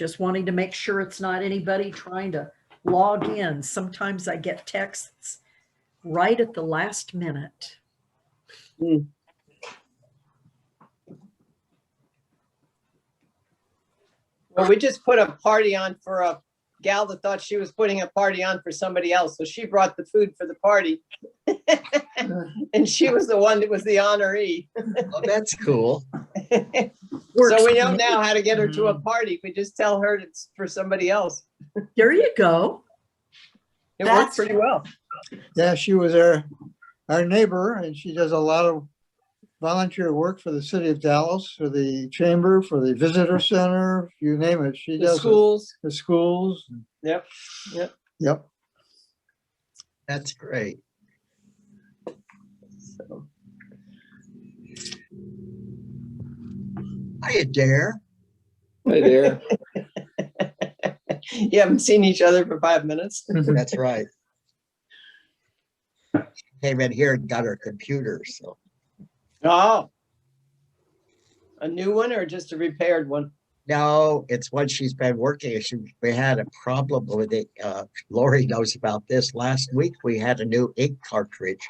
just wanting to make sure it's not anybody trying to log in. Sometimes I get texts right at the last minute. Mm. Well, we just put a party on for a gal that thought she was putting a party on for somebody else. So she brought the food for the party. And she was the one that was the honoree. Oh, that's cool. So we know now how to get her to a party. We just tell her it's for somebody else. There you go. It worked pretty well. Yeah, she was our neighbor, and she does a lot of volunteer work for the city of Dallas, for the chamber, for the visitor center, you name it. She The does schools. the schools. Yep. Yep. Yep. That's great. So, Hiya, Dare. Hey there. you haven't seen each other for 5 minutes. That's right. Came in here and got her computer, so. Oh. A new one or just a repaired one? No, it's what she's been working. We had a problem with it. Lori knows about this. Last week, we had a new ink cartridge.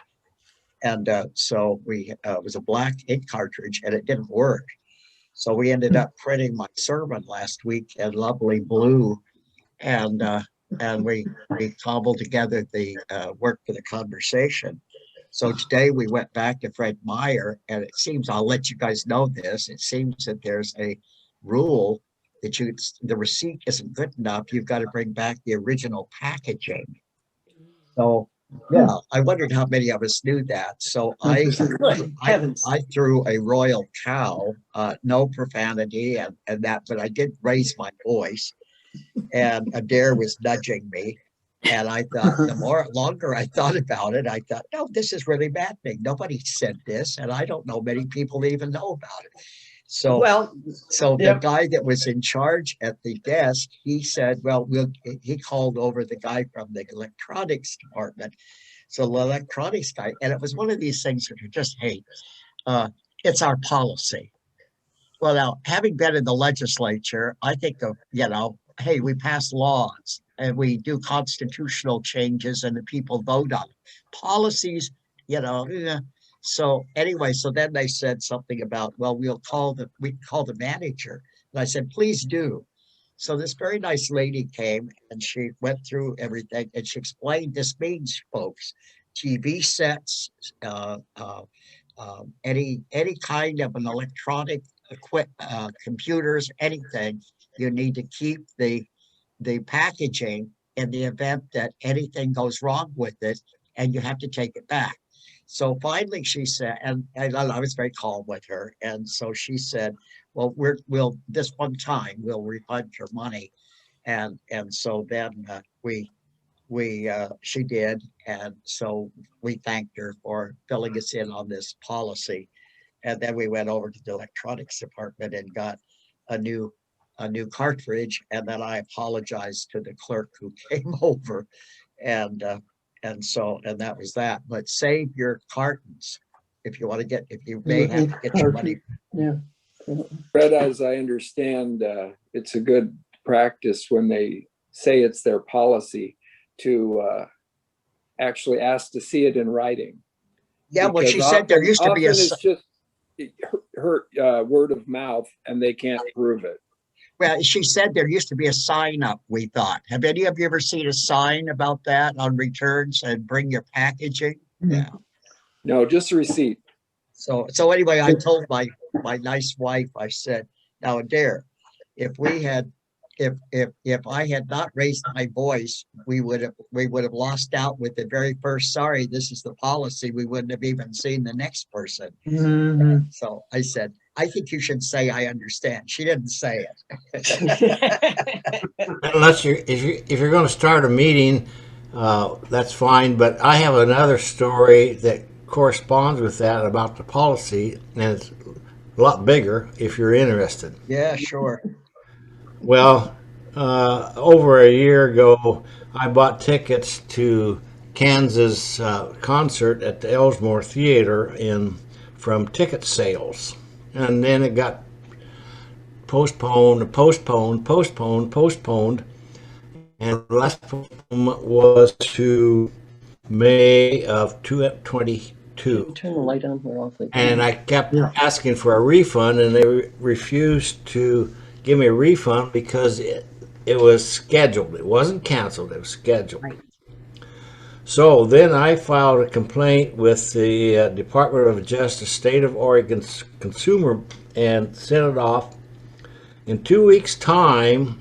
And so it was a black ink cartridge and it didn't work. So we ended up printing my sermon last week in lovely blue. And we cobbled together the work for the conversation. So today we went back to Fred Meyer, and it seems, I'll let you guys know this, it seems that there's a rule that the receipt isn't good enough. You've got to bring back the original packaging. So yeah, I wondered how many of us knew that. So I threw a royal cow, no profanity and that, but I did raise my voice, and Adair was nudging me. And I thought, longer I thought about it, I thought, no, this is really maddening. Nobody said this, and I don't know many people even know about it. So, the guy that was in charge at the desk, he said, he called over the guy from the electronics department. So the electronics guy, and it was one of these things that you just hate. It's our policy. Well, now, having been in the legislature, I think of, hey, we pass laws and we do constitutional changes and the people vote on it. Policies, So anyway, so then they said something about, we call the manager. And I said, please do. So this very nice lady came and she went through everything and she explained this means, folks, TV sets, any kind of an electronic computers, anything, you need to keep the packaging in the event that anything goes wrong with it and you have to take it back. So finally she said, and I was very calm with her. And so she said, well, we'll this one time we'll refund your money. And so then she did. And so we thanked her for filling us in on this policy. And then we went over to the electronics department and got a new cartridge. And then I apologized to the clerk who came over, and that was that. But save your cartons if you want to if you may have to get your money. Yeah. Fred, as I understand, it's a good practice when they say it's their policy to actually ask to see it in writing. Yeah, well, she said there used to be a. It's just her word of mouth, and they can't prove it. Well, she said there used to be a sign up, we thought. Have any of you ever seen a sign about that on returns and bring your packaging? Yeah. No, just a receipt. So anyway, I told my nice wife, I said, now Adair, if I had not raised my voice, we would have lost out with the very first, sorry, this is the policy. We wouldn't have even seen the next person. Mm-hmm. So I said, I think you should say, I understand. She didn't say it. Unless if you're going to start a meeting, that's fine. But I have another story that corresponds with that about the policy, and it's a lot bigger if you're interested. Yeah, sure. Well, over a year ago, I bought tickets to Kansas concert at the Ellsmore Theater from ticket sales. And then it got postponed, and the last postponement was to May of 2022. Turn the light on, we're awfully. And I kept Yeah. asking for a refund, and they refused to give me a refund because it was scheduled. It wasn't canceled, it was scheduled. Right. So then I filed a complaint with the Department of Justice, State of Oregon's Consumer, and sent it off. In 2 weeks' time,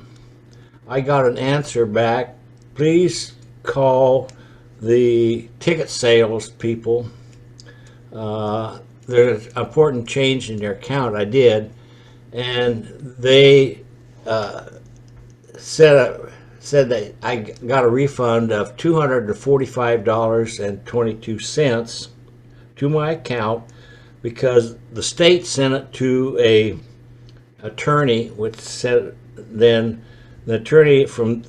I got an answer back. Please call the ticket sales people. There's an important change in their account. I did, and they said that I got a refund of $245.22 to my account because the state sent it to a attorney, which said then the attorney from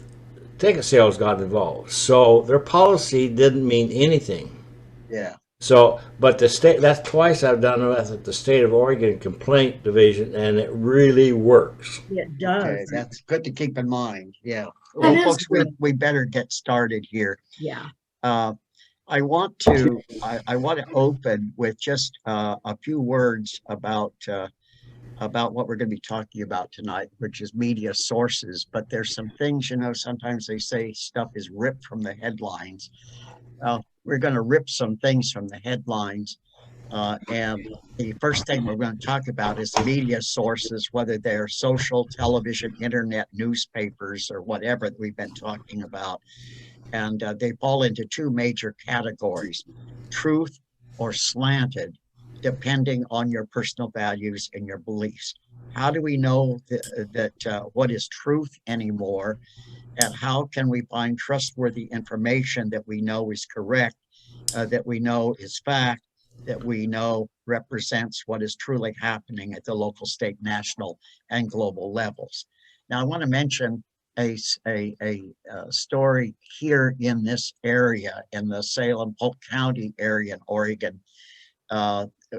ticket sales got involved. So their policy didn't mean anything. Yeah. So, but the state, that's twice I've done that at the State of Oregon Complaint Division, and it really works. It Okay, does. that's good to keep in mind. Yeah. That Well, is folks, good. we better get started here. Yeah. I want to open with just a few words about what we're going to be talking about tonight, which is media sources. But there's some things, sometimes they say stuff is ripped from the headlines. We're going to rip some things from the headlines. And the first thing we're going to talk about is media sources, whether they're social, television, internet, newspapers, or whatever that we've been talking about. And they fall into two major categories: truth or slanted, depending on your personal values and your beliefs. How do we know that what is truth anymore? And how can we find trustworthy information that we know is correct, that we know is fact, that we know represents what is truly happening at the local, state, national, and global levels? Now, I want to mention a story here in this area, in the Salem-Polk County area in Oregon,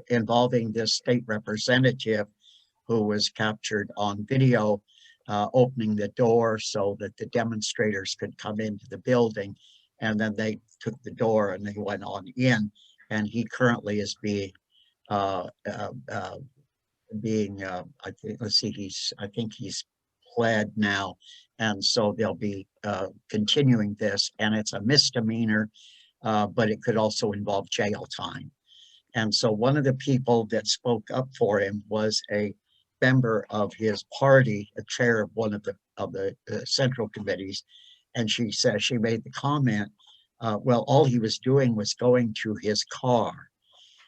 involving this state representative who was captured on video opening the door so that the demonstrators could come into the building, and then they took the door and they went on in. And he currently is being I think he's pled now, and so they'll be continuing this, and it's a misdemeanor, but it could also involve jail time. And so one of the people that spoke up for him was a member of his party, a chair of one of the central committees, and she said, she made the comment, well, all he was doing was going to his car.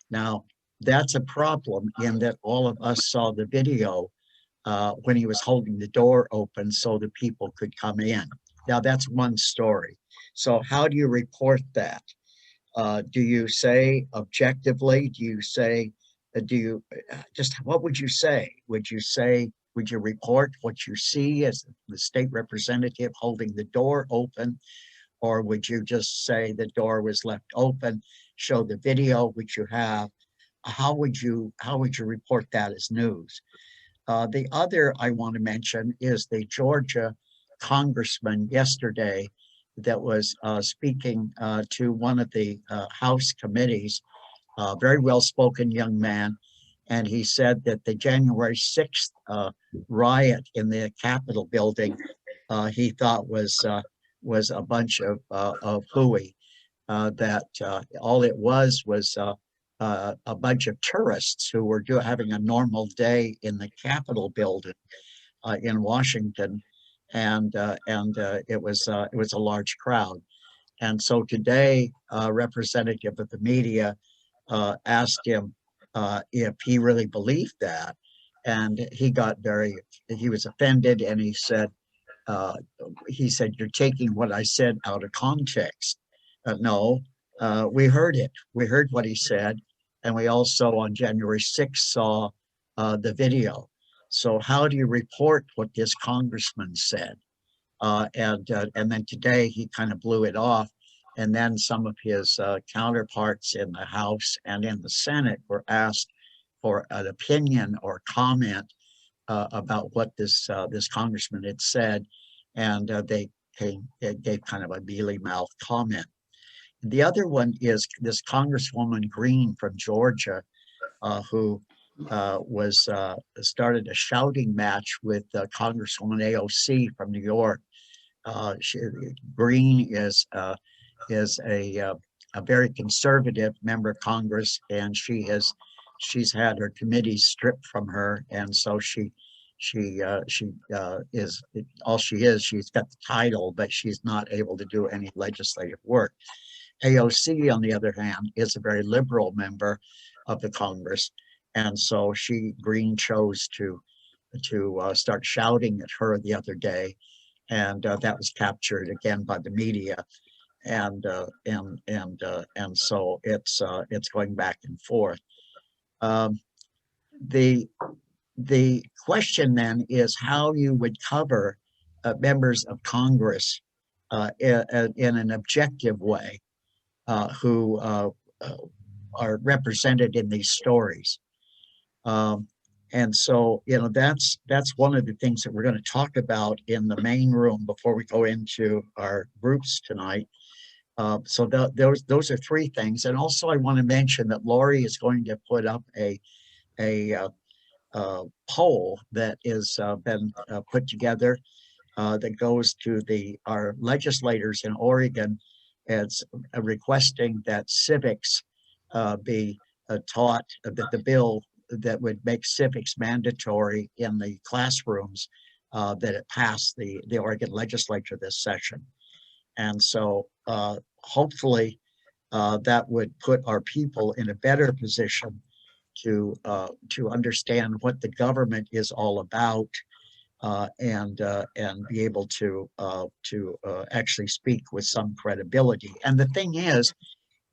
Now, that's a problem in that all of us saw the video when he was holding the door open so the people could come in. Now, that's one story. So how do you report that? Do you say objectively? Do you say, what would you say? Would you report what you see as the state representative holding the door open? Or would you just say the door was left open, show the video, which you have? How would you report that as news? The other I want to mention is the Georgia congressman yesterday that was speaking to one of the House committees, very well-spoken young man, and he said that the January 6th riot in the Capitol building he thought was a bunch of hooey, that all it was a bunch of tourists who were having a normal day in the Capitol building in Washington, and it was a large crowd. And so today, a representative of the media asked him if he really believed that, and he was offended, and he said, "You're taking what I said out of context." No, we heard it. We heard what he said, and we also on January 6th saw the video. So how do you report what this congressman said? And then today he kind of blew it off, and then some of his counterparts in the House and in the Senate were asked for an opinion or comment about what this congressman had said, and they gave kind of a mealy mouth comment. The other one is this Congresswoman Green from Georgia, who was started a shouting match with Congresswoman AOC from New York. Green is a very conservative member of Congress, and she's had her committees stripped from her, and so she is all she is. She's got the title, but she's not able to do any legislative work. AOC, on the other hand, is a very liberal member of the Congress, and so Green chose to start shouting at her the other day, and that was captured again by the media, and so it's going back and forth. The question then is how you would cover members of Congress in an objective way who are represented in these stories. And so, that's one of the things that we're going to talk about in the main room before we go into our groups tonight. So those are three things. And also I want to mention that Lori is going to put up a poll that is been put together that goes to our legislators in Oregon as requesting that civics be taught, that the bill that would make civics mandatory in the classrooms, that it passed the Oregon legislature this session. And so hopefully that would put our people in a better position to understand what the government is all about, and be able to actually speak with some credibility. And the thing is,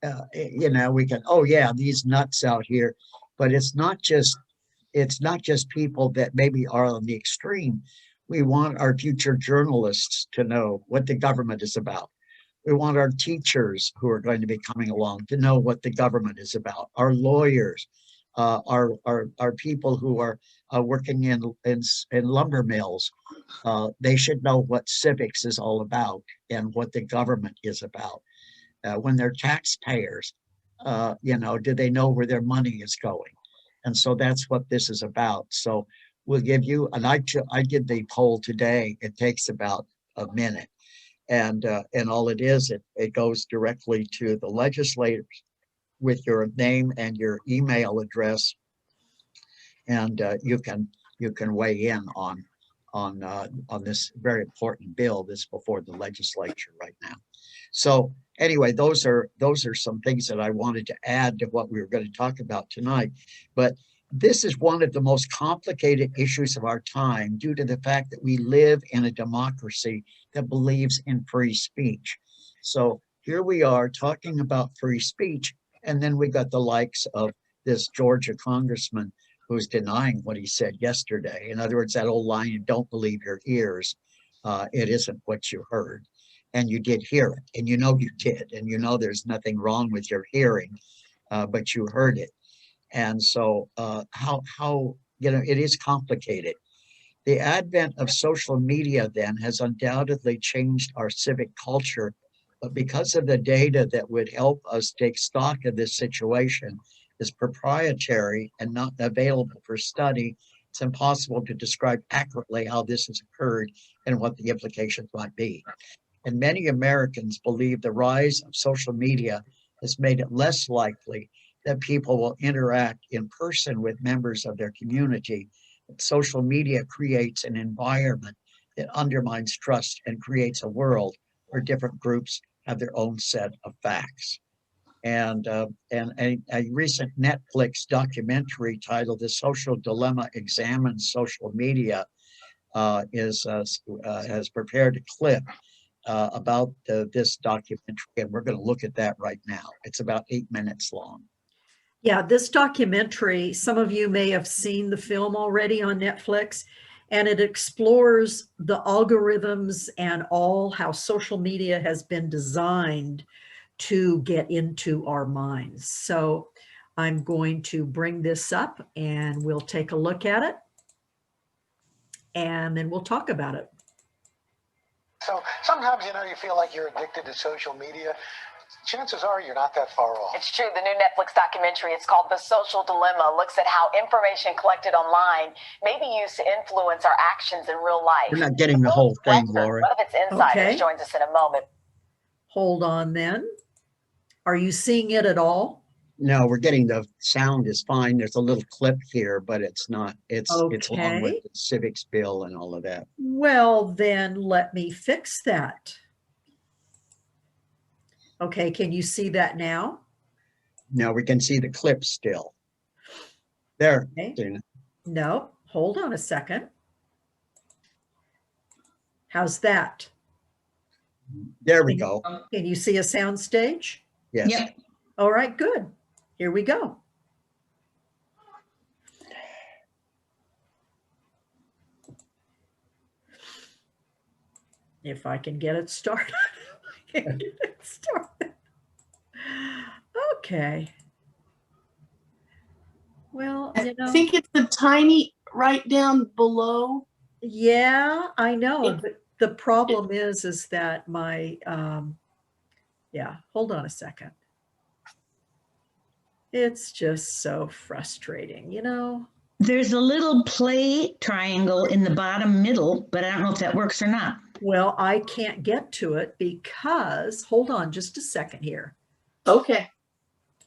we can, oh yeah, these nuts out here, but it's not just people that maybe are on the extreme. We want our future journalists to know what the government is about. We want our teachers who are going to be coming along to know what the government is about. Our lawyers, our people who are working in lumber mills, they should know what civics is all about and what the government is about. When they're taxpayers, do they know where their money is going? And so that's what this is about. So we'll give you, and I did the poll today. It takes about a minute, and all it is, it goes directly to the legislators with your name and your email address, and you can weigh in on this very important bill that's before the legislature right now. So anyway, those are some things that I wanted to add to what we were going to talk about tonight. But this is one of the most complicated issues of our time due to the fact that we live in a democracy that believes in free speech. So here we are talking about free speech, and then we got the likes of this Georgia congressman who's denying what he said yesterday. In other words, that old line, you don't believe your ears. It isn't what you heard. And you did hear it, and you did, and there's nothing wrong with your hearing, but you heard it. And so how it is complicated. The advent of social media then has undoubtedly changed our civic culture, but because of the data that would help us take stock of this situation is proprietary and not available for study, it's impossible to describe accurately how this has occurred and what the implications might be. And many Americans believe the rise of social media has made it less likely that people will interact in person with members of their community. Social media creates an environment that undermines trust and creates a world where different groups have their own set of facts. And a recent Netflix documentary titled "The Social Dilemma Examines Social Media" has prepared a clip about this documentary, and we're going to look at that right now. It's about 8 minutes long. Yeah, this documentary, some of you may have seen the film already on Netflix, and it explores the algorithms and all how social media has been designed to get into our minds. So I'm going to bring this up and we'll take a look at it. and then we'll talk about it. So sometimes, you feel like you're addicted to social media. Chances are you're not that far off. It's true. The new Netflix documentary, it's called The Social Dilemma, looks at how information collected online may be used to influence our actions in real life. We're not getting the whole thing, Laura. One of its insiders Okay. joins us in a moment. Hold on then. Are you seeing it at all? No, we're getting the sound is fine. There's a little clip here, but it's not, it's along with Okay. the civics bill and all of that. Well, then let me fix that. Okay, can you see that now? Now we can see the clip still. There, Okay. Dana. No, hold on a second. How's that? There we go. Can you see a sound stage? Yes. Yep. All right, good. Here we go. If I can get it started. I can get it started. Okay. Well, I think it's the tiny right down below. yeah, I know, It- but the problem is that my, yeah, hold on a second. It's just so frustrating, There's a little play triangle in the bottom middle, but I don't know if that works or not. Well, I can't get to it because, hold on just a second here. Okay.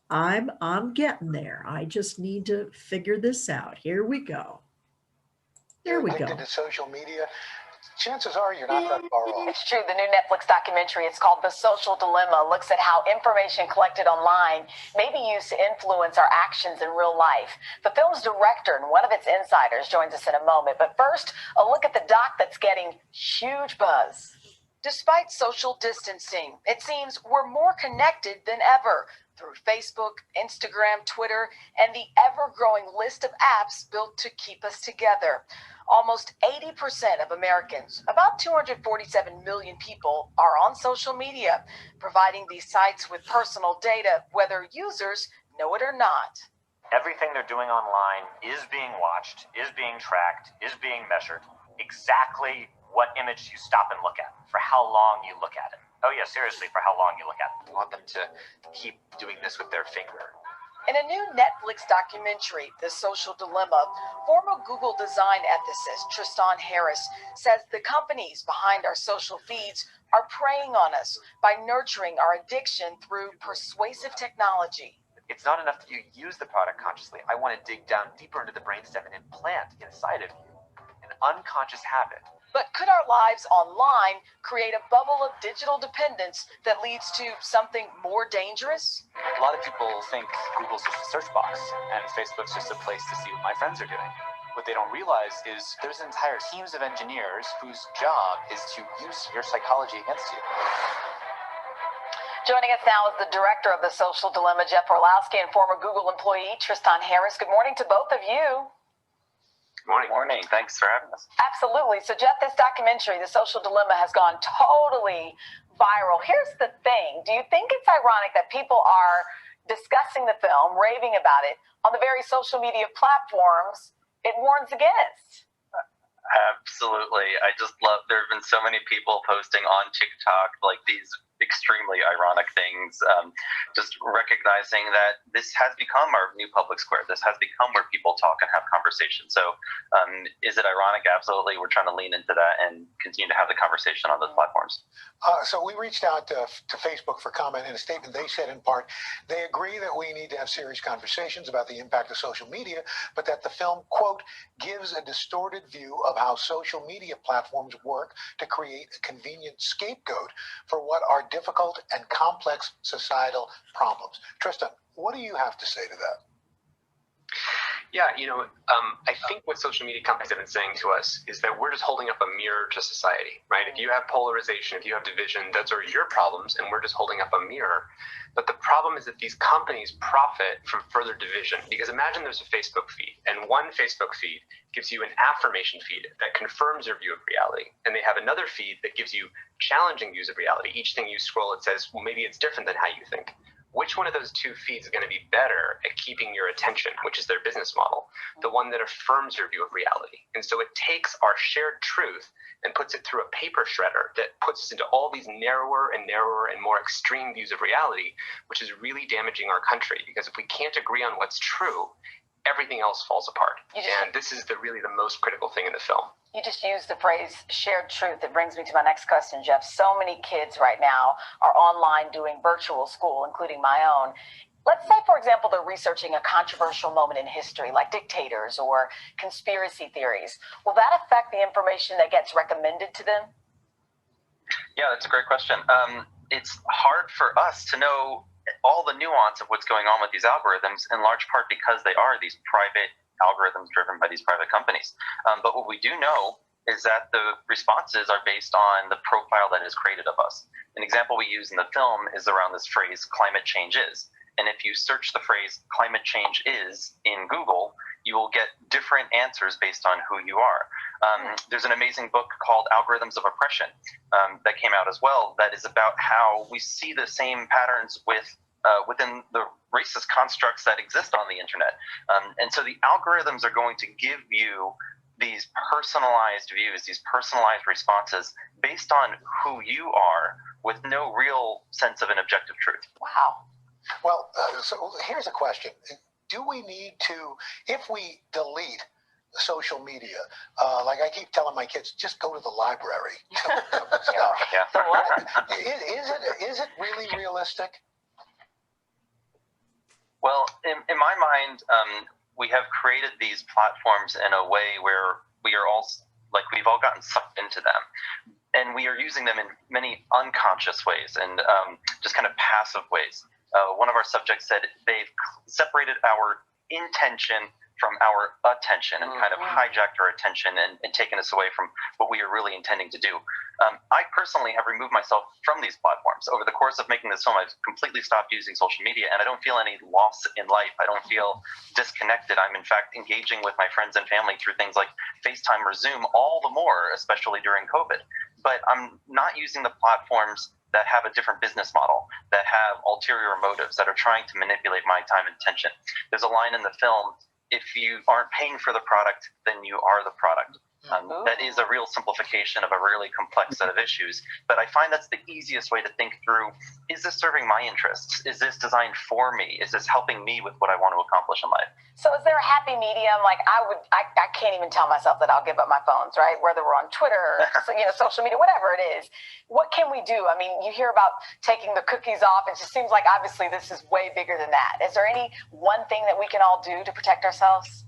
I'm getting there. I just need to figure this out. Here we go. There we go. Addicted to social media. Chances are you're not that far off. It's true. The new Netflix documentary, it's called The Social Dilemma, looks at how information collected online may be used to influence our actions in real life. The film's director and one of its insiders joins us in a moment. But first, a look at the doc that's getting huge buzz. Despite social distancing, it seems we're more connected than ever through Facebook, Instagram, Twitter, and the ever-growing list of apps built to keep us together. Almost 80% of Americans, about 247 million people, are on social media, providing these sites with personal data, whether users know it or not. Everything they're doing online is being watched, is being tracked, is being measured. Exactly what image you stop and look at, for how long you look at it. Oh yeah, seriously, for how long you look at it. I want them to keep doing this with their finger. In a new Netflix documentary, The Social Dilemma, former Google design ethicist Tristan Harris says the companies behind our social feeds are preying on us by nurturing our addiction through persuasive technology. It's not enough that you use the product consciously. I want to dig down deeper into the brainstem and implant inside of you an unconscious habit. But could our lives online create a bubble of digital dependence that leads to something more dangerous? A lot of people think Google's just a search box and Facebook's just a place to see what my friends are doing. What they don't realize is there's entire teams of engineers whose job is to use your psychology against you. Joining us now is the director of The Social Dilemma, Jeff Orlowski, and former Google employee Tristan Harris. Good morning to both of you. Morning. Thanks for having us. Absolutely. So, Jeff, this documentary, The Social Dilemma, has gone totally viral. Here's the thing. Do you think it's ironic that people are discussing the film, raving about it, on the very social media platforms it warns against? Absolutely. I just love, there have been so many people posting on TikTok like these extremely ironic things, just recognizing that this has become our new public square. This has become where people talk and have conversations. So is it ironic? Absolutely. We're trying to lean into that and continue to have the conversation on those platforms. So we reached out to Facebook for comment. In a statement, they said in part, they agree that we need to have serious conversations about the impact of social media, but that the film, quote, gives a distorted view of how social media platforms work to create a convenient scapegoat for what are difficult and complex societal problems. Tristan, what do you have to say to that? Yeah, I think what social media companies have been saying to us is that we're just holding up a mirror to society, right? If you have polarization, if you have division, those are your problems, and we're just holding up a mirror. But the problem is that these companies profit from further division, because imagine there's a Facebook feed, and one Facebook feed gives you an affirmation feed that confirms your view of reality, and they have another feed that gives you challenging views of reality. Each thing you scroll, it says, well, maybe it's different than how you think. which one of those two feeds is going to be better at keeping your attention, which is their business model, the one that affirms your view of reality. And so it takes our shared truth and puts it through a paper shredder that puts us into all these narrower and narrower and more extreme views of reality, which is really damaging our country. Because if we can't agree on what's true, everything else falls apart. And this is really the most critical thing in the film. You just used the phrase shared truth. It brings me to my next question, Jeff. So many kids right now are online doing virtual school, including my own. Let's say, for example, they're researching a controversial moment in history, like dictators or conspiracy theories. Will that affect the information that gets recommended to them? Yeah, that's a great question. It's hard for us to know all the nuance of what's going on with these algorithms, in large part because they are these private algorithms driven by these private companies. But what we do know is that the responses are based on the profile that is created of us. An example we use in the film is around this phrase, climate change is. And if you search the phrase climate change is in Google, you will get different answers based on who you are. There's an amazing book called Algorithms of Oppression that came out as well, that is about how we see the same patterns within the racist constructs that exist on the internet. And so the algorithms are going to give you these personalized views, these personalized responses based on who you are with no real sense of an objective truth. Wow. Well, so here's a question. Do we need to, if we delete social media, like I keep telling my kids, just go to the library. Is it really realistic? Well, in my mind, we have created these platforms in a way where we are all, like, we've all gotten sucked into them. And we are using them in many unconscious ways and just kind of passive ways. One of our subjects said they've separated our intention from our attention and kind of hijacked our attention and taken us away from what we are really intending to do. I personally have removed myself from these platforms. Over the course of making this film, I've completely stopped using social media, and I don't feel any loss in life. I don't feel disconnected. I'm in fact engaging with my friends and family through things like FaceTime or Zoom all the more, especially during COVID. But I'm not using the platforms that have a different business model, that have ulterior motives, that are trying to manipulate my time and attention. There's a line in the film, if you aren't paying for the product, then you are the product. That is a real simplification of a really complex set of issues, but I find that's the easiest way to think through, is this serving my interests? Is this designed for me? Is this helping me with what I want to accomplish in life? So is there a happy medium? Like I can't even tell myself that I'll give up my phones, right? Whether we're on Twitter, social media, whatever it is. What can we do? I mean, you hear about taking the cookies off. It just seems like obviously this is way bigger than that. Is there any one thing that we can all do to protect ourselves?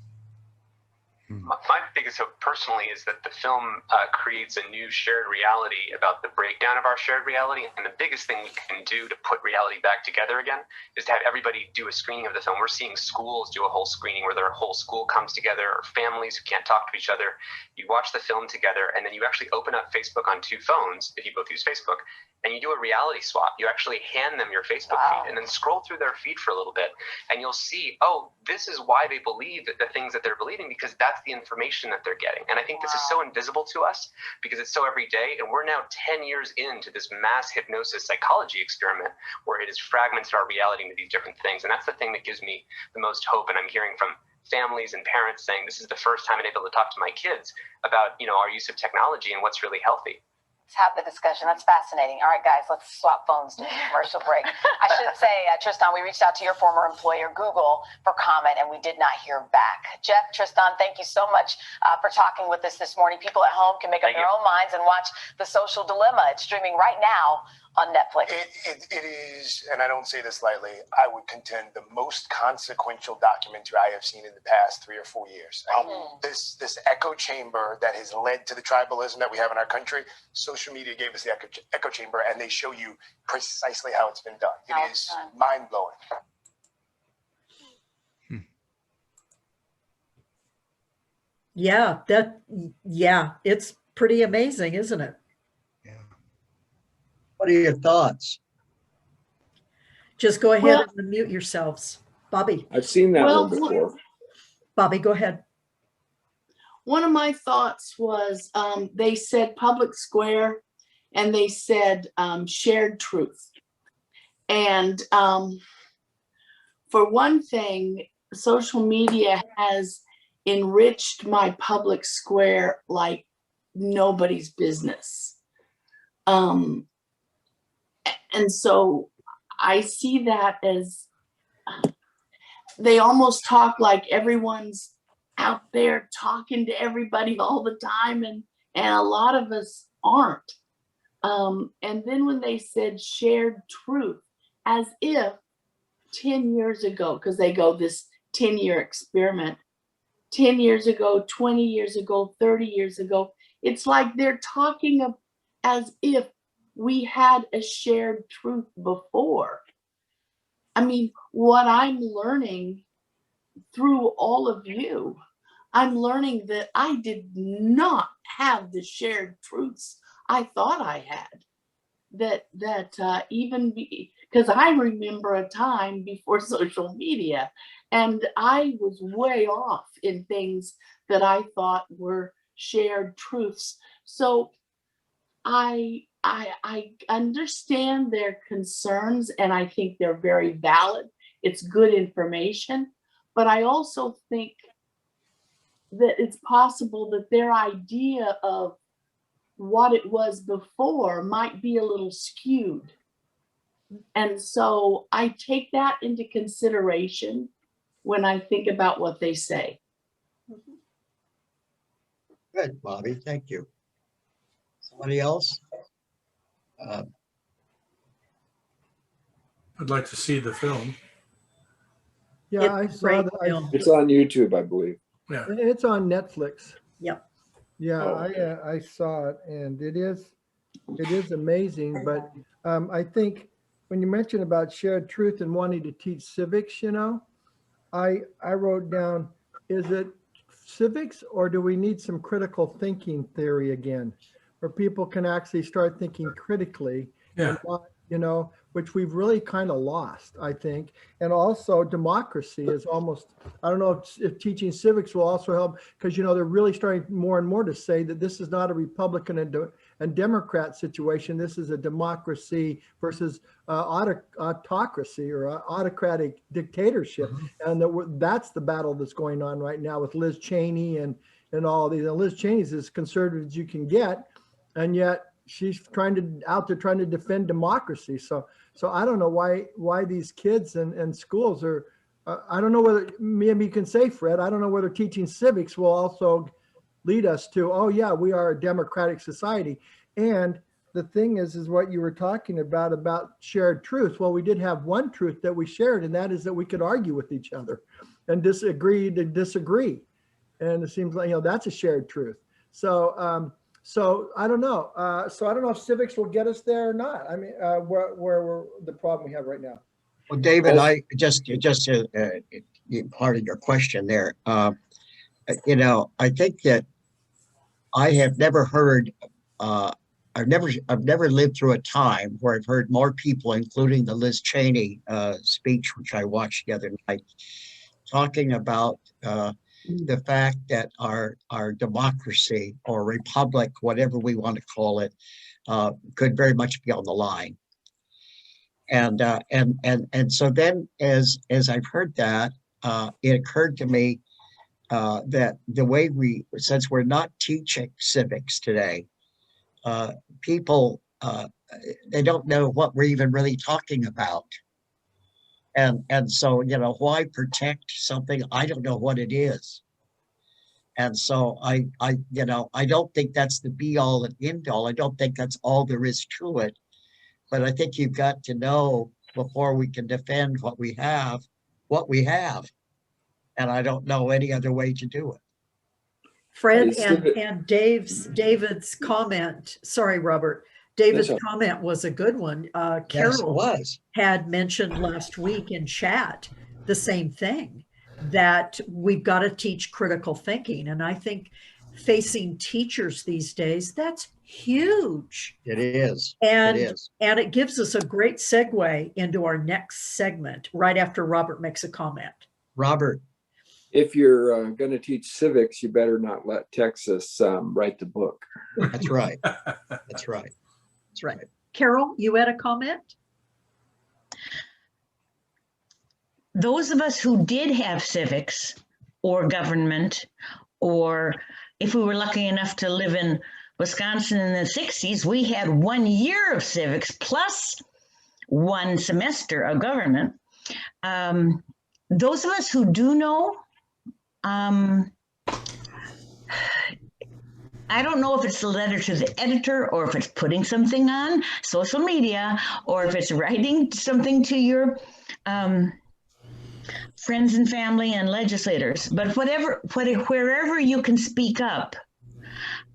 My biggest hope personally is that the film creates a new shared reality about the breakdown of our shared reality. And the biggest thing we can do to put reality back together again is to have everybody do a screening of the film. We're seeing schools do a whole screening where their whole school comes together, or families who can't talk to each other. You watch the film together, and then you actually open up Facebook on two phones, if you both use Facebook, and you do a reality swap. You actually hand them your Facebook feed and then scroll through their feed for a little bit, and you'll see, oh, this is why they believe the things that they're believing, because that's the information that they're getting. And I think this is so invisible to us because it's so everyday, and we're now 10 years into this mass hypnosis psychology experiment where it has fragmented our reality into these different things. And that's the thing that gives me the most hope. And I'm hearing from families and parents saying, this is the first time I'm able to talk to my kids about, our use of technology and what's really healthy. Let's have the discussion. That's fascinating. All right, guys, let's swap phones during the commercial break. I should say, Tristan, we reached out to your former employer, Google, for comment, and we did not hear back. Jeff, Tristan, thank you so much for talking with us this morning. People at home can make up their own minds and watch The Social Dilemma. It's streaming right now on Netflix. It is, and I don't say this lightly, I would contend the most consequential documentary I have seen in the past 3 or 4 years. This echo chamber that has led to the tribalism that we have in our country, social media gave us the echo chamber, and they show you precisely how it's been done. It is mind-blowing. Yeah, it's pretty amazing, isn't it? What are your thoughts? Just go ahead and unmute yourselves. Bobby. I've seen that one before. Bobby, go ahead. One of my thoughts was they said public square and they said shared truth. And for one thing, social media has enriched my public square like nobody's business. And so I see that as they almost talk like everyone's out there talking to everybody all the time, and a lot of us aren't. And then when they said shared truth, as if 10 years ago, because they go this 10-year experiment, 10 years ago, 20 years ago, 30 years ago, it's like they're talking as if we had a shared truth before. I mean, what I'm learning through all of you, I'm learning that I did not have the shared truths I thought I had. Even because I remember a time before social media, and I was way off in things that I thought were shared truths. So I understand their concerns, and I think they're very valid. It's good information, but I also think that it's possible that their idea of what it was before might be a little skewed. And so I take that into consideration when I think about what they say. Good, Bobby. Thank you. Somebody else? I'd like to see the film. Yeah, I saw that. It's on YouTube, I believe. Yeah. It's on Netflix. Yep. Yeah, Oh. I saw it, and it is amazing. But I think when you mentioned about shared truth and wanting to teach civics, you know, I wrote down, is it civics, or do we need some critical thinking theory again, where people can actually start thinking critically, and not, you know, which we've really kind of lost, I think. And also democracy is almost, I don't know if teaching civics will also help, because, you know, they're really starting more and more to say that this is not a Republican and Democrat situation. This is a democracy versus autocracy or autocratic dictatorship. And that's the battle that's going on right now with Liz Cheney and all of these. And Liz Cheney's as conservative as you can get, and yet she's out there trying to defend democracy. So I don't know why these kids and schools are, I don't know whether, maybe you can say, Fred, I don't know whether teaching civics will also lead us to, oh yeah, we are a democratic society. And the thing is what you were talking about shared truth. Well, we did have one truth that we shared, and that is that we could argue with each other and disagree to disagree. And it seems like, you know, that's a shared truth. So I don't know. So I don't know if civics will get us there or not. I mean, where we're the problem we have right now. Well, David, I just part of your question there. You know, I think that I have never heard. I've never lived through a time where I've heard more people, including the Liz Cheney speech, which I watched the other night, talking about the fact that our democracy or republic, whatever we want to call it, could very much be on the line. And so then, as I've heard that, it occurred to me that the way since we're not teaching civics today, people they don't know what we're even really talking about. And so, you know, why protect something? I don't know what it is. And so I don't think that's the be all and end all. I don't think that's all there is to it. But I think you've got to know before we can defend what we have. And I don't know any other way to do it. Fred and David's comment, sorry, Robert, David's comment was a good one. Carol had mentioned last week in chat the same thing, that we've got to teach critical thinking. And I think facing teachers these days, that's huge. It is. And it is. And it gives us a great segue into our next segment right after Robert makes a comment. Robert. If you're going to teach civics, you better not let Texas write the book. That's right. That's right. That's right. Carol, you had a comment? those of us who did have civics or government, or if we were lucky enough to live in Wisconsin in the 60s, we had 1 year of civics plus 1 semester of government. Those of us who do know, I don't know if it's a letter to the editor or if it's putting something on social media or if it's writing something to your friends and family and legislators. But wherever you can speak up,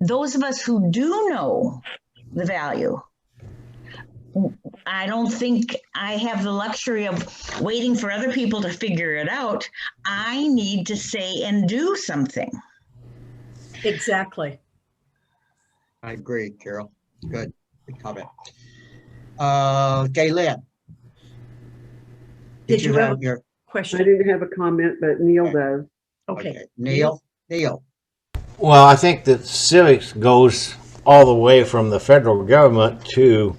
those of us who do know the value, I don't think I have the luxury of waiting for other people to figure it out. I need to say and do something. Exactly. I agree, Carol. Good comment. Gaylen. Did you have your a question? I didn't have a comment, but Neil Okay. does. Okay. Neil? Well, I think that civics goes all the way from the federal government to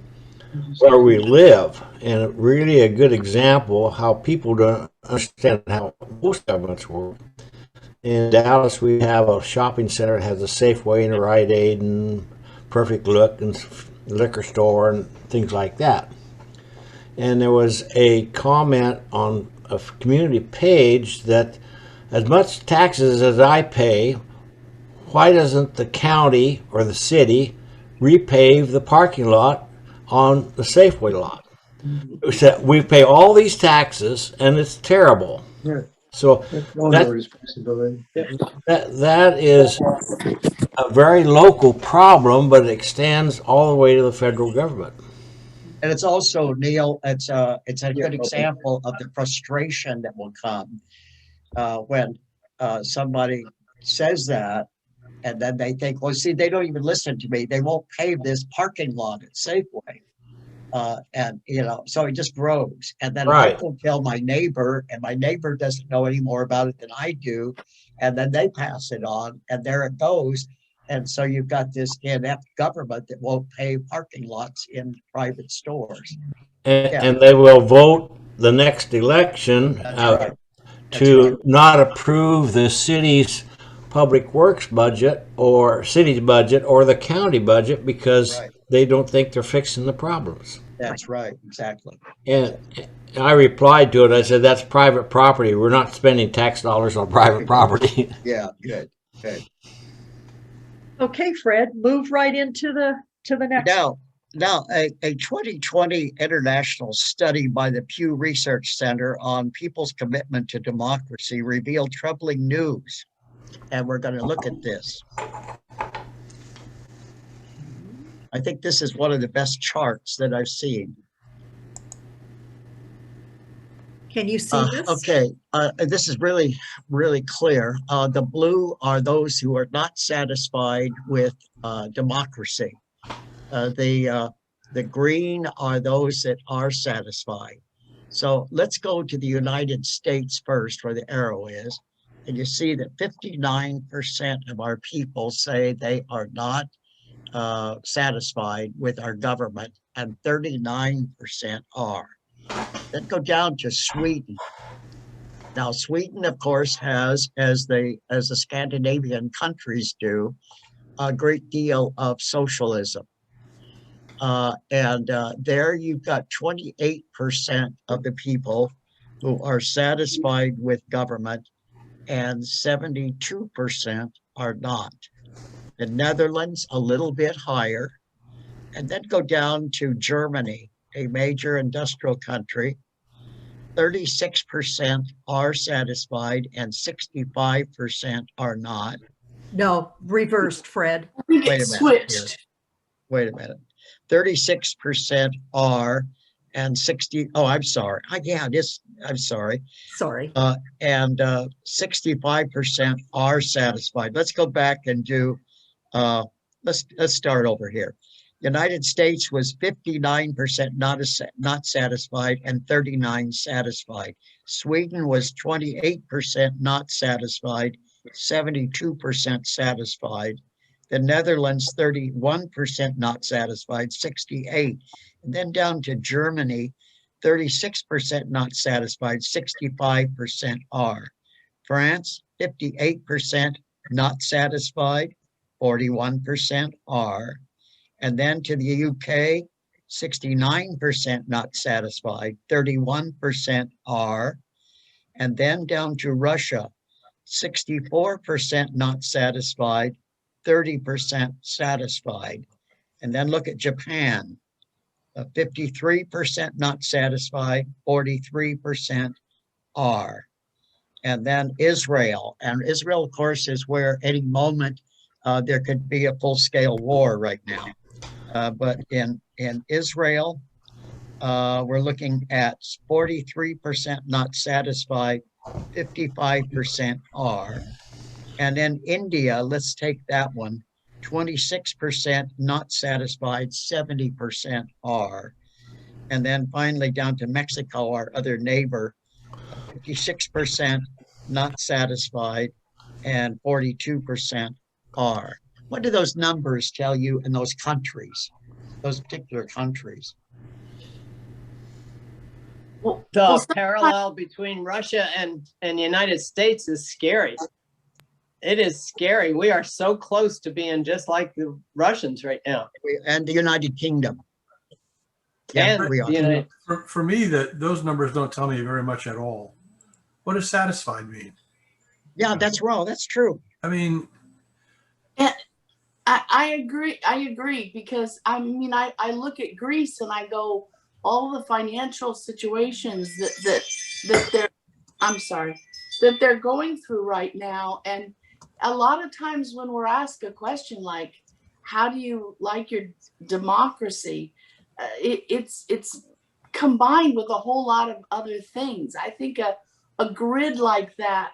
where we live. And really a good example of how people don't understand how most governments work. In Dallas, we have a shopping center that has a Safeway and a Rite Aid and Perfect Look and liquor store and things like that. And there was a comment on a community page that as much taxes as I pay, why doesn't the county or the city repave the parking lot on the Safeway lot? We pay all these taxes and it's terrible. Yeah. So That's one responsibility. that is a very local problem, but it extends all the way to the federal government. And it's also, Neil, it's a good example of the frustration that will come when somebody says that, and then they think, well, see, they don't even listen to me. They won't pave this parking lot at Safeway. And, so it just grows. And then I go tell my neighbor, and my neighbor doesn't know any more about it than I do. And then they pass it on, and there it goes. And so you've got this inept government that won't pave parking lots in private stores. And they will vote the next election to not approve the city's public works budget or city's budget or the county budget because they don't think they're fixing the problems. That's right, exactly. And I replied to it. I said, that's private property. We're not spending tax dollars on private property. Yeah, good. Okay, Fred, move right into the next. Now, a 2020 international study by the Pew Research Center on people's commitment to democracy revealed troubling news. And we're going to look at this. I think this is one of the best charts that I've seen. Can you see this? Okay, this is really, really clear. The blue are those who are not satisfied with democracy. The green are those that are satisfied. So let's go to the United States first, where the arrow is. And you see that 59% of our people say they are not satisfied with our government, and 39% are. Then go down to Sweden. Now, Sweden, of course, has, as the Scandinavian countries do, a great deal of socialism. And there you've got 28% of the people who are satisfied with government, and 72% are not. The Netherlands, a little bit higher. And then go down to Germany, a major industrial country. 36% are satisfied and 65% are not. No, reversed, Fred. Wait a minute. 36% are and 60. Oh, I'm sorry. I'm sorry. Sorry. And 65% are satisfied. Let's go back and do. Let's start over here. United States was 59% not satisfied and 39% satisfied. Sweden was 28% not satisfied, 72% satisfied. The Netherlands, 31% not satisfied, 68%. And then down to Germany, 36% not satisfied, 65% are. France, 58% not satisfied, 41% are. And then to the UK, 69% not satisfied, 31% are. And then down to Russia, 64% not satisfied, 30% satisfied. And then look at Japan, 53% not satisfied, 43% are. And then Israel, and Israel, of course, is where any moment there could be a full-scale war right now. But in Israel, we're looking at 43% not satisfied, 55% are. And then India, let's take that one, 26% not satisfied, 70% are. And then finally down to Mexico, our other neighbor, 56% not satisfied and 42% are. What do those numbers tell you in those countries, those particular countries? The parallel between Russia and the United States is scary. It is scary. We are so close to being just like the Russians right now. And the United Kingdom. Yeah, we are. For me, those numbers don't tell me very much at all. What does satisfied mean? Yeah, that's wrong. That's true. I mean, I agree. I agree because I mean, I look at Greece and I go, all the financial situations that they're, I'm sorry, that they're going through right now. And a lot of times when we're asked a question like, how do you like your democracy? It's combined with a whole lot of other things. I think a grid like that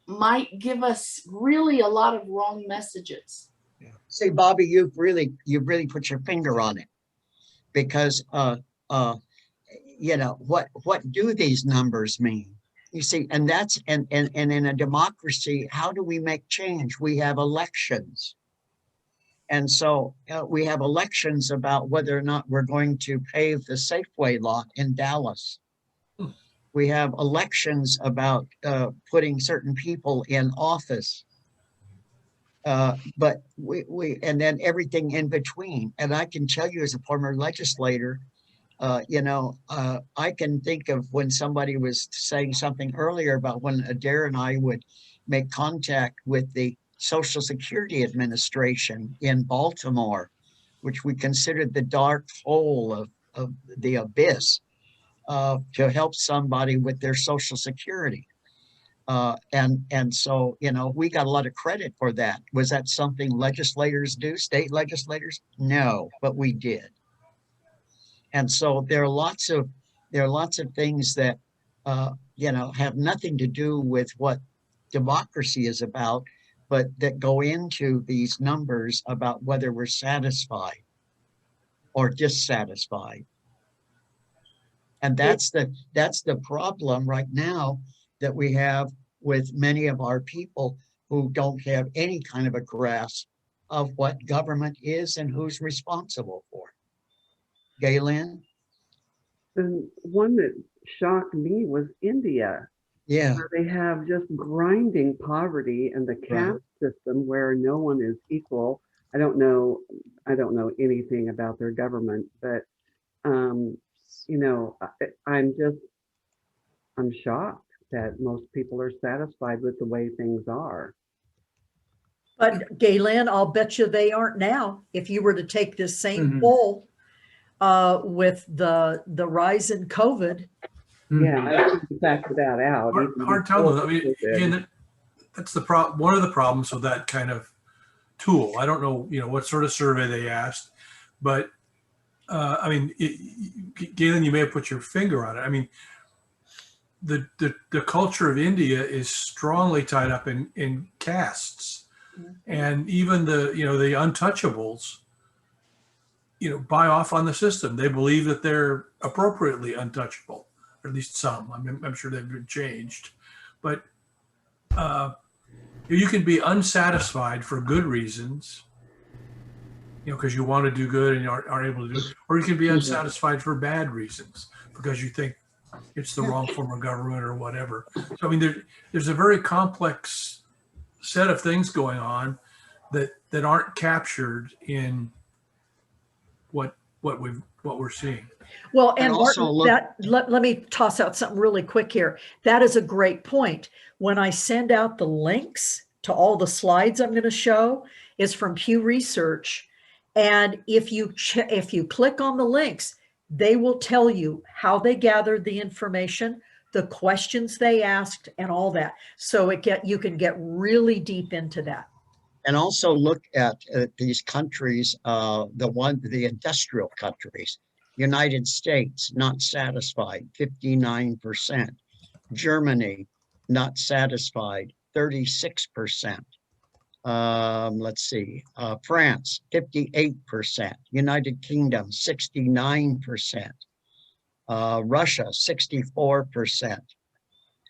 might give us really a lot of wrong messages. Yeah. See, Bobby, you've really put your finger on it, because you know, what do these numbers mean? You see, and that's and in a democracy, how do we make change? We have elections. And so we have elections about whether or not we're going to pave the Safeway lot in Dallas. We have elections about putting certain people in office. But we and then everything in between. And I can tell you as a former legislator, you know, I can think of when somebody was saying something earlier about when Adair and I would make contact with the Social Security Administration in Baltimore, which we considered the dark hole of the abyss, to help somebody with their Social Security. And so, you know, we got a lot of credit for that. Was that something legislators do, state legislators? No, but we did. And so there are lots of things that, you know, have nothing to do with what democracy is about, but that go into these numbers about whether we're satisfied or dissatisfied. And that's the problem right now that we have with many of our people who don't have any kind of a grasp of what government is and who's responsible for it. Galen? The one that shocked me was India. Yeah. Where they have just grinding poverty and the caste system where no one is equal. I don't know anything about their government, but you know, I'm shocked that most people are satisfied with the way things are. But Galen, I'll bet you they aren't now. If you were to take this same poll with the rise in COVID. Yeah, I couldn't factor that out. Hard telling. I mean, again, that's the problem. One of the problems with that kind of tool. I don't know, you know, what sort of survey they asked, but I mean, Galen, you may have put your finger on it. I mean, the culture of India is strongly tied up in castes, and even the untouchables, you know, buy off on the system. They believe that they're appropriately untouchable, or at least some. I'm sure they've been changed, but you can be unsatisfied for good reasons because you want to do good and you aren't able to do it, or you can be unsatisfied for bad reasons because you think it's the wrong form of government or whatever. So I mean, there's a very complex set of things going on that aren't captured in what we're seeing. Well, and also Martin, let me toss out something really quick here. That is a great point. When I send out the links to all the slides I'm going to show, is from Pew Research. And if you click on the links, they will tell you how they gathered the information, the questions they asked, and all that. So you can get really deep into that. And also look at these countries, the industrial countries. United States, not satisfied, 59%. Germany, not satisfied, 36%. Let's see, France, 58%. United Kingdom, 69%. Russia, 64%.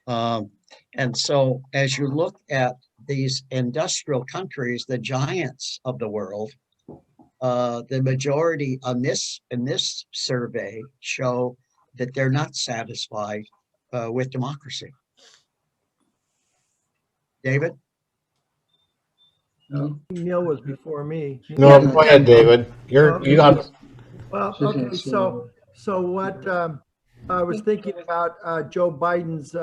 And so as you look at these industrial countries, the giants of the world, the majority in this survey show that they're not satisfied with democracy. David? Neil was before me. No, go ahead, David. You got. Well, okay, so what I was thinking about Joe Biden's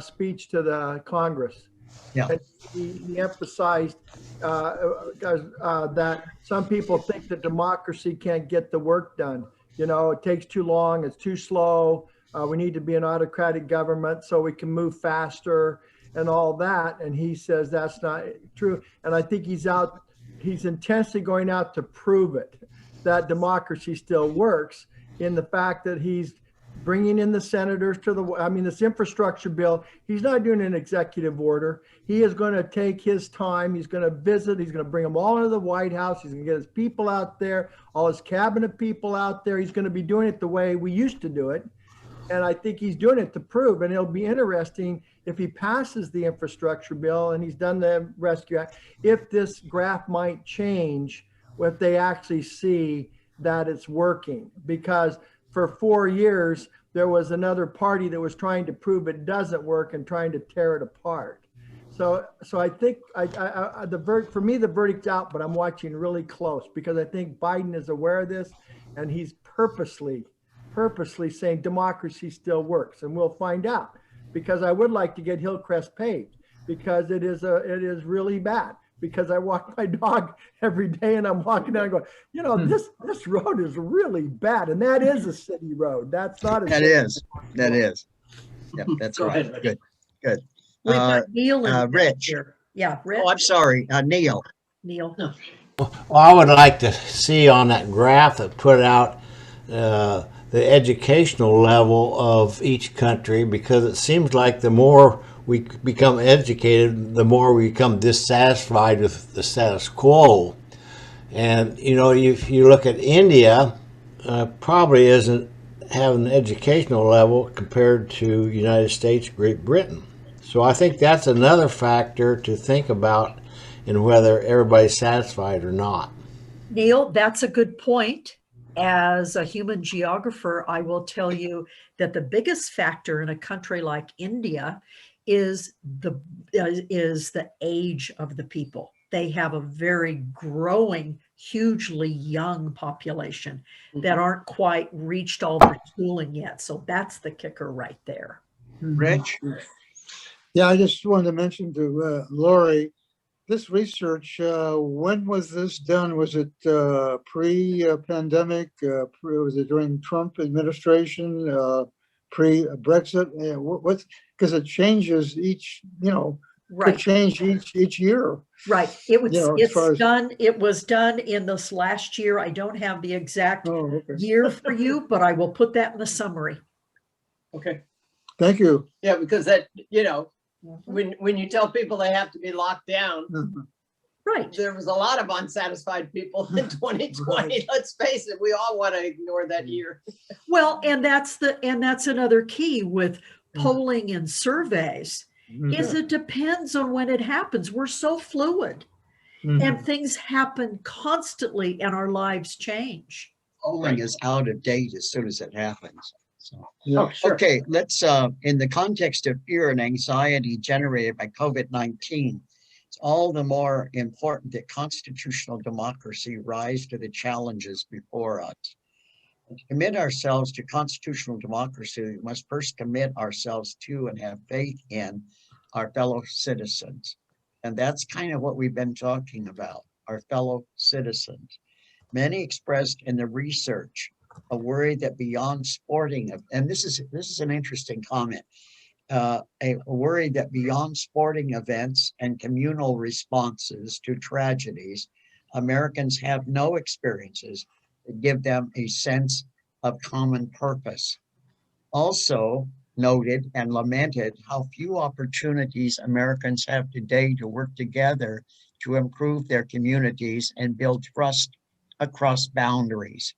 speech to the Congress. Yeah. And he emphasized that some people think that democracy can't get the work done. It takes too long, it's too slow. We need to be an autocratic government so we can move faster and all that. And he says that's not true. And I think he's intensely going out to prove it, that democracy still works, in the fact that he's bringing in the senators this infrastructure bill. He's not doing an executive order. He is going to take his time. He's going to visit. He's going to bring them all into the White House. He's going to get his people out there, all his cabinet people out there. He's going to be doing it the way we used to do it. And I think he's doing it to prove, and it'll be interesting if he passes the infrastructure bill and he's done the Rescue Act, if this graph might change, if they actually see that it's working. Because for 4 years, there was another party that was trying to prove it doesn't work and trying to tear it apart. So I think for me, the verdict's out, but I'm watching really close because I think Biden is aware of this, and he's purposely saying democracy still works, and we'll find out. Because I would like to get Hillcrest paved, because it is really bad. Because I walk my dog every day, and I'm walking down and going, this road is really bad, and that is a city road. That's not a. That is. Yeah, that's right. Good. We've got Neil and Rich. here. Yeah, Rich. Oh, I'm sorry, Neil. Neil. Well, I would like to see on that graph that put out the educational level of each country, because it seems like the more we become educated, the more we become dissatisfied with the status quo. And, if you look at India, probably isn't having an educational level compared to United States, Great Britain. So I think that's another factor to think about in whether everybody's satisfied or not. Neil, that's a good point. As a human geographer, I will tell you that the biggest factor in a country like India is the age of the people. They have a very growing, hugely young population that aren't quite reached all their schooling yet. So that's the kicker right there. Rich? Yeah, I just wanted to mention to Lori, this research, when was this done? Was it pre-pandemic? Was it during Trump administration? Pre-Brexit? Because it changes each, right. Could change each year. Right. It was done in this last year. I don't have the exact year for you, but I will put that in the summary. Okay. Thank you. Yeah, because that, when you tell people they have to be locked down, right? There was a lot of unsatisfied people in 2020. Right. Let's face it, we all want to ignore that year. Well, and that's another key with polling and surveys, is it depends on when it happens. We're so fluid. And things happen constantly and our lives change. Polling is out of date as soon as it happens. So, Oh, sure. okay, let's, in the context of fear and anxiety generated by COVID-19, it's all the more important that constitutional democracy rise to the challenges before us. And to commit ourselves to constitutional democracy, we must first commit ourselves to and have faith in our fellow citizens. And that's kind of what we've been talking about, our fellow citizens. Many expressed in the research a worry that beyond sporting, and this is an interesting comment, a worry that beyond sporting events and communal responses to tragedies, Americans have no experiences that give them a sense of common purpose. Also noted and lamented how few opportunities Americans have today to work together to improve their communities and build trust across boundaries.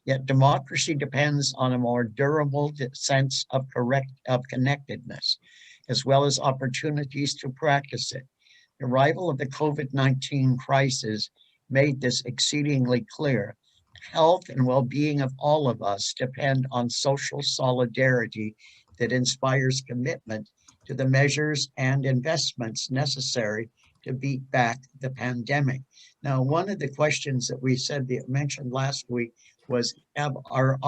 Yet democracy depends on a more durable sense of connectedness, as well as opportunities to practice it. The arrival of the COVID-19 crisis made this exceedingly clear. Health and well-being of all of us depend on social solidarity that inspires commitment to the measures and investments necessary to beat back the pandemic. Now, one of the questions that we mentioned last week was, are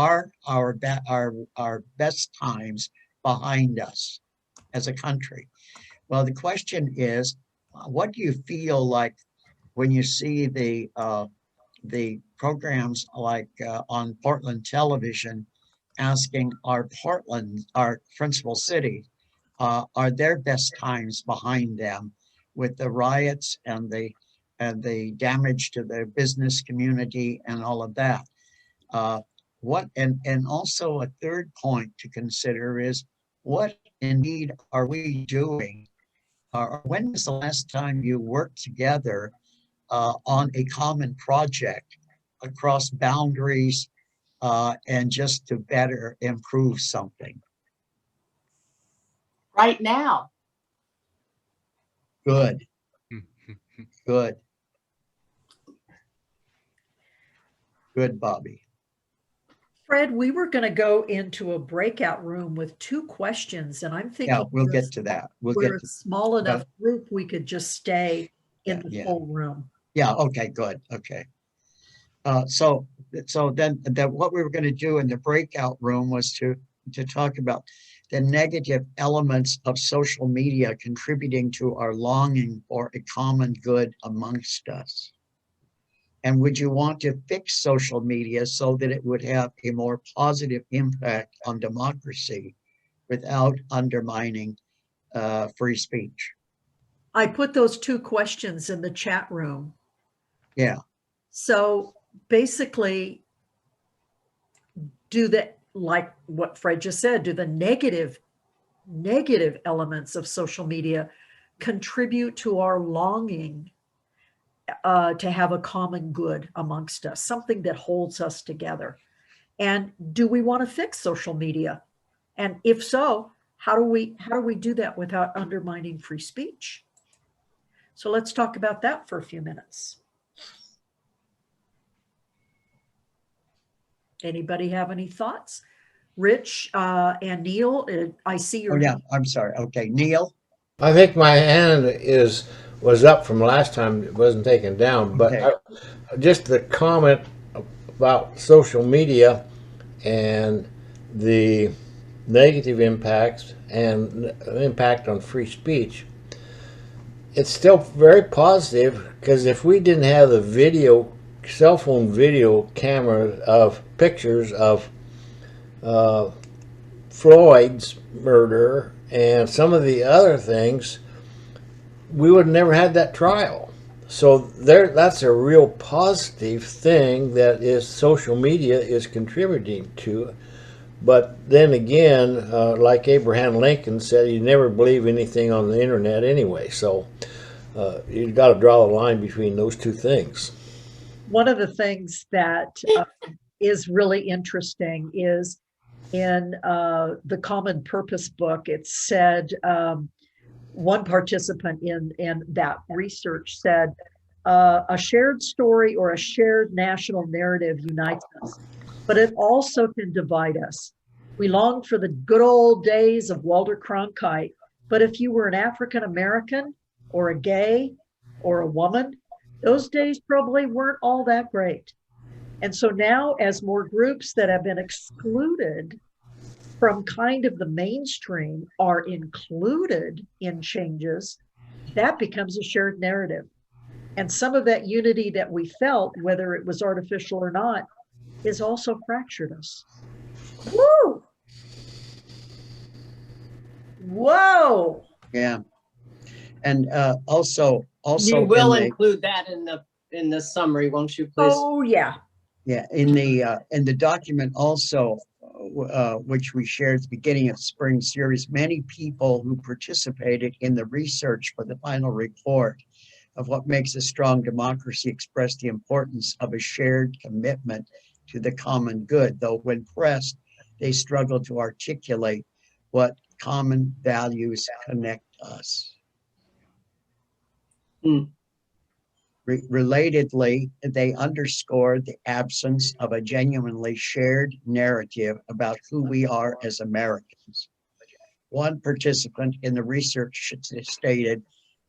our best times behind us as a country? Well, the question is, what do you feel like when you see the programs like on Portland television asking our principal city, are their best times behind them with the riots and the damage to their business community and all of that? And also a third point to consider is, what indeed are we doing? When was the last time you worked together on a common project across boundaries and just to better improve something? Right now. Good. Good. Good, Bobby. Fred, we were going to go into a breakout room with 2 questions, and I'm thinking, Yeah, we'll get to that. We're a small enough group, we could just stay in the full room. Yeah, okay, good. Okay. So then what we were going to do in the breakout room was to talk about the negative elements of social media contributing to our longing for a common good amongst us. And would you want to fix social media so that it would have a more positive impact on democracy without undermining free speech? I put those 2 questions in the chat room. Yeah. So basically, like what Fred just said, do the negative elements of social media contribute to our longing to have a common good amongst us, something that holds us together? And do we want to fix social media? And if so, how do we do that without undermining free speech? So let's talk about that for a few minutes. Anybody have any thoughts? Rich and Neil, I see your. Oh yeah, I'm sorry. Okay, Neil. I think my hand was up from last time. It wasn't taken down, but Okay. Just the comment about social media and the negative impacts and impact on free speech. It's still very positive, because if we didn't have the cell phone video camera of pictures of Floyd's murder and some of the other things, we would have never had that trial. So that's a real positive thing that social media is contributing to. But then again, like Abraham Lincoln said, you never believe anything on the internet anyway. So you've got to draw the line between those 2 things. One of the things that is really interesting is in the Common Purpose book, it said, one participant in that research said, a shared story or a shared national narrative unites us, but it also can divide us. We long for the good old days of Walter Cronkite, but if you were an African American or a gay or a woman, those days probably weren't all that great. And so now, as more groups that have been excluded from kind of the mainstream are included in changes, that becomes a shared narrative. And some of that unity that we felt, whether it was artificial or not, is also fractured us. Woo! Whoa! Yeah. And also You will in the, include that in the summary, won't you, please? Oh, yeah. yeah, in the document also, which we shared at the beginning of spring series, many people who participated in the research for the final report of what makes a strong democracy express the importance of a shared commitment to the common good, though when pressed, they struggle to articulate what common values connect us. Relatedly, they underscored the absence of a genuinely shared narrative about who we are as Americans. One participant in the research stated,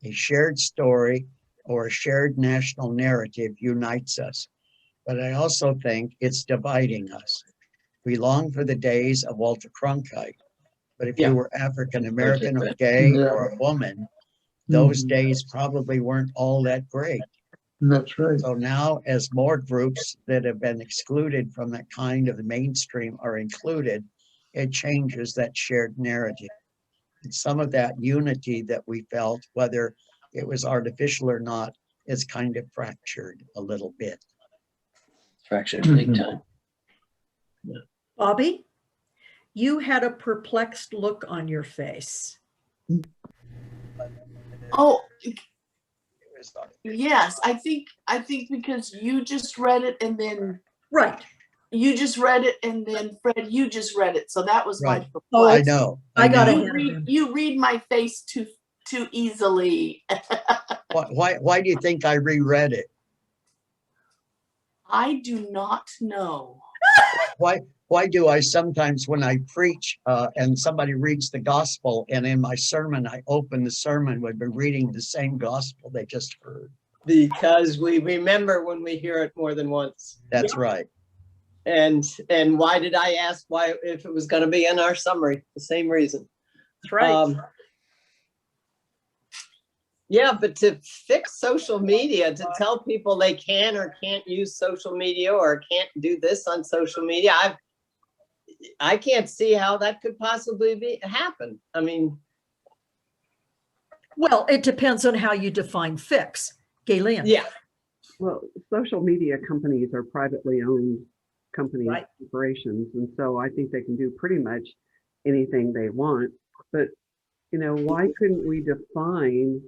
a shared story or a shared national narrative unites us, but I also think it's dividing us. We long for the days of Walter Cronkite, but if you were African American or gay or a woman, those days probably weren't all that great. That's right. So now, as more groups that have been excluded from that kind of the mainstream are included, it changes that shared narrative. And some of that unity that we felt, whether it was artificial or not, is kind of fractured a little bit. Fractured big time. Yeah. Bobby, you had a perplexed look on your face. Oh, yes. I think because you just read it and then right. You just read it and then Fred, you just read it. So that was right. my perplexed. Oh, I know. I got it. You read my face too easily. Why do you think I reread it? I do not know. Why do I sometimes when I preach and somebody reads the gospel and in my sermon, I open the sermon with reading the same gospel they just heard? Because we remember when we hear it more than once. That's right. And why did I ask why if it was going to be in our summary? The same reason. That's right. Yeah, but to fix social media, to tell people they can or can't use social media or can't do this on social media, I can't see how that could possibly happen. I mean, well, it depends on how you define fix, Galen. Yeah. Well, social media companies are privately owned companies, right. Corporations, and so I think they can do pretty much anything they want. But you know, why couldn't we define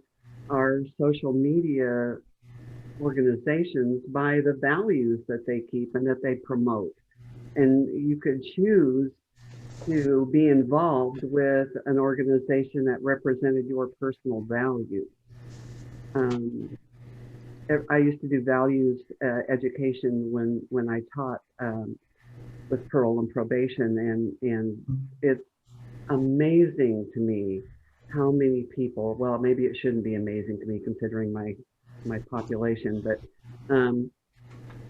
our social media organizations by the values that they keep and that they promote? And you could choose to be involved with an organization that represented your personal values. I used to do values education when I taught with parole and probation, and it's amazing to me how many people, well, maybe it shouldn't be amazing to me considering my population, but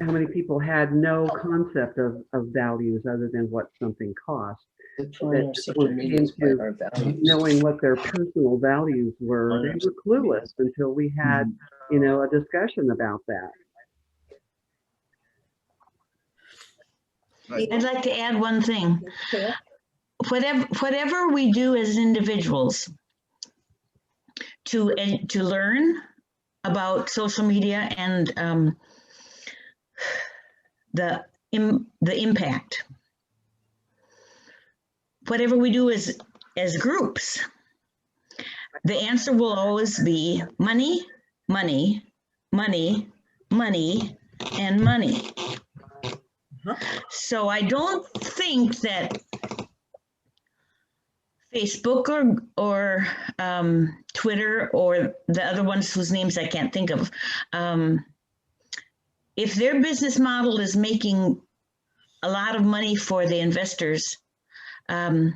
how many people had no concept of values other than what something costs. Knowing what their personal values were, they were clueless until we had, you know, a discussion about that. I'd like to add one thing. Whatever we do as individuals to learn about social media and the impact, whatever we do as groups, the answer will always be money, money, money, money, and money. So I don't think that Facebook or Twitter or the other ones whose names I can't think of. If their business model is making a lot of money for the investors, I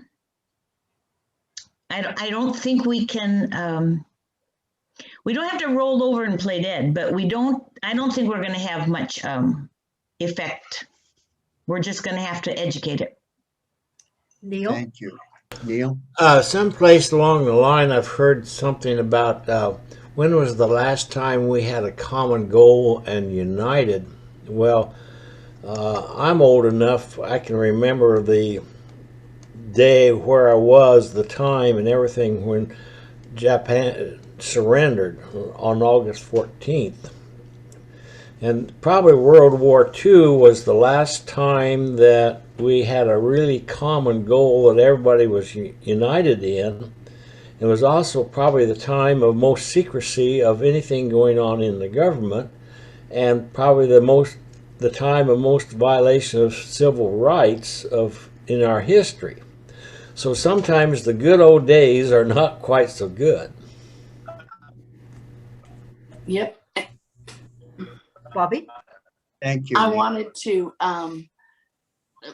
don't think we can. We don't have to roll over and play dead, but I don't think we're going to have much effect. We're just going to have to educate it. Neil? Thank you. Neil? Someplace along the line, I've heard something about when was the last time we had a common goal and united? Well, I'm old enough, I can remember the day where I was, the time and everything when Japan surrendered on August 14th. And probably World War II was the last time that we had a really common goal that everybody was united in. It was also probably the time of most secrecy of anything going on in the government, and probably the time of most violation of civil rights in our history. So sometimes the good old days are not quite so good. Yep. Bobby? Thank you. I Neil. wanted to,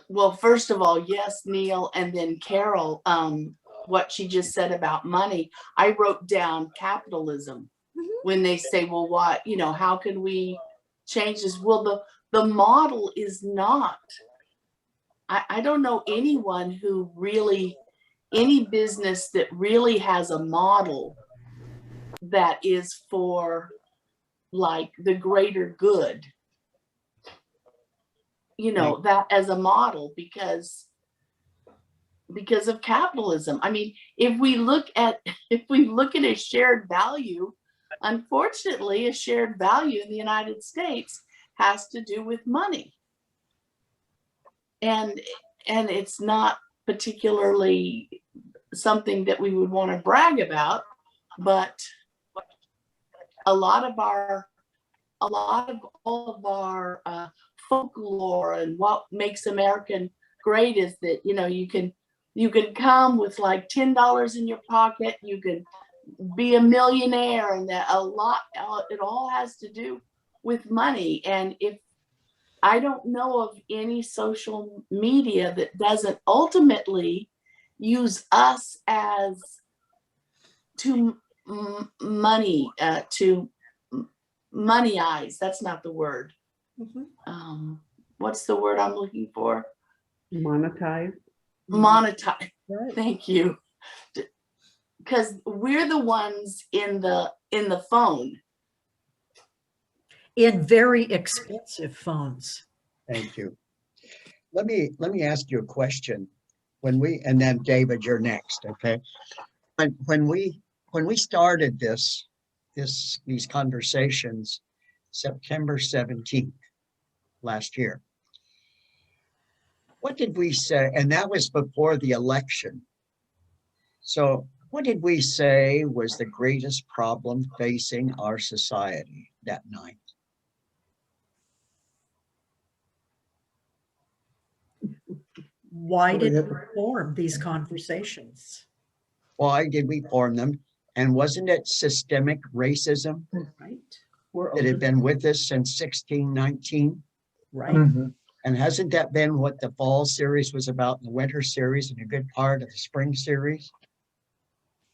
well, first of all, yes, Neil, and then Carol, what she just said about money. I wrote down capitalism when they say, well, what, how can we change this? Well, the model is not, I don't know anyone who really, any business that really has a model that is for like the greater good, that as a model because of capitalism. I mean, if we look at a shared value, unfortunately, a shared value in the United States has to do with money. And it's not particularly something that we would want to brag about, but a lot of all of our folklore and what makes American great is that you can come with like $10 in your pocket, you can be a millionaire, and that it all has to do with money. And if I don't know of any social media that doesn't ultimately use us as to money, to moneyize. That's not the word. What's the word I'm looking for? Monetize. Monetize. Thank you. Because we're the ones in the phone. In very expensive phones. Thank you. Let me ask you a question. And then David, you're next, okay? When we started these conversations, September 17th last year, what did we say? And that was before the election. So what did we say was the greatest problem facing our society that night? Why did we form these conversations? Why did we form them? And wasn't it systemic racism that had been with us since 1619? Right. And hasn't that been what the fall series was about, the winter series, and a good part of the spring series?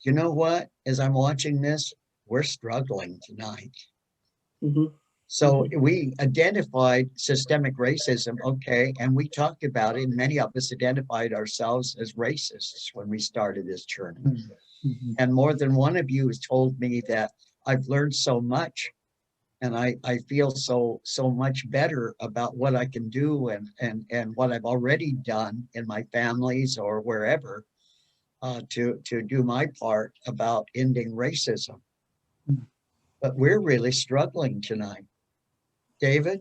You know what? As I'm watching this, we're struggling tonight. So we identified systemic racism, okay, and we talked about it, and many of us identified ourselves as racists when we started this journey. And more than one of you has told me that I've learned so much, and I feel so much better about what I can do and what I've already done in my families or wherever to do my part about ending racism. But we're really struggling tonight. David?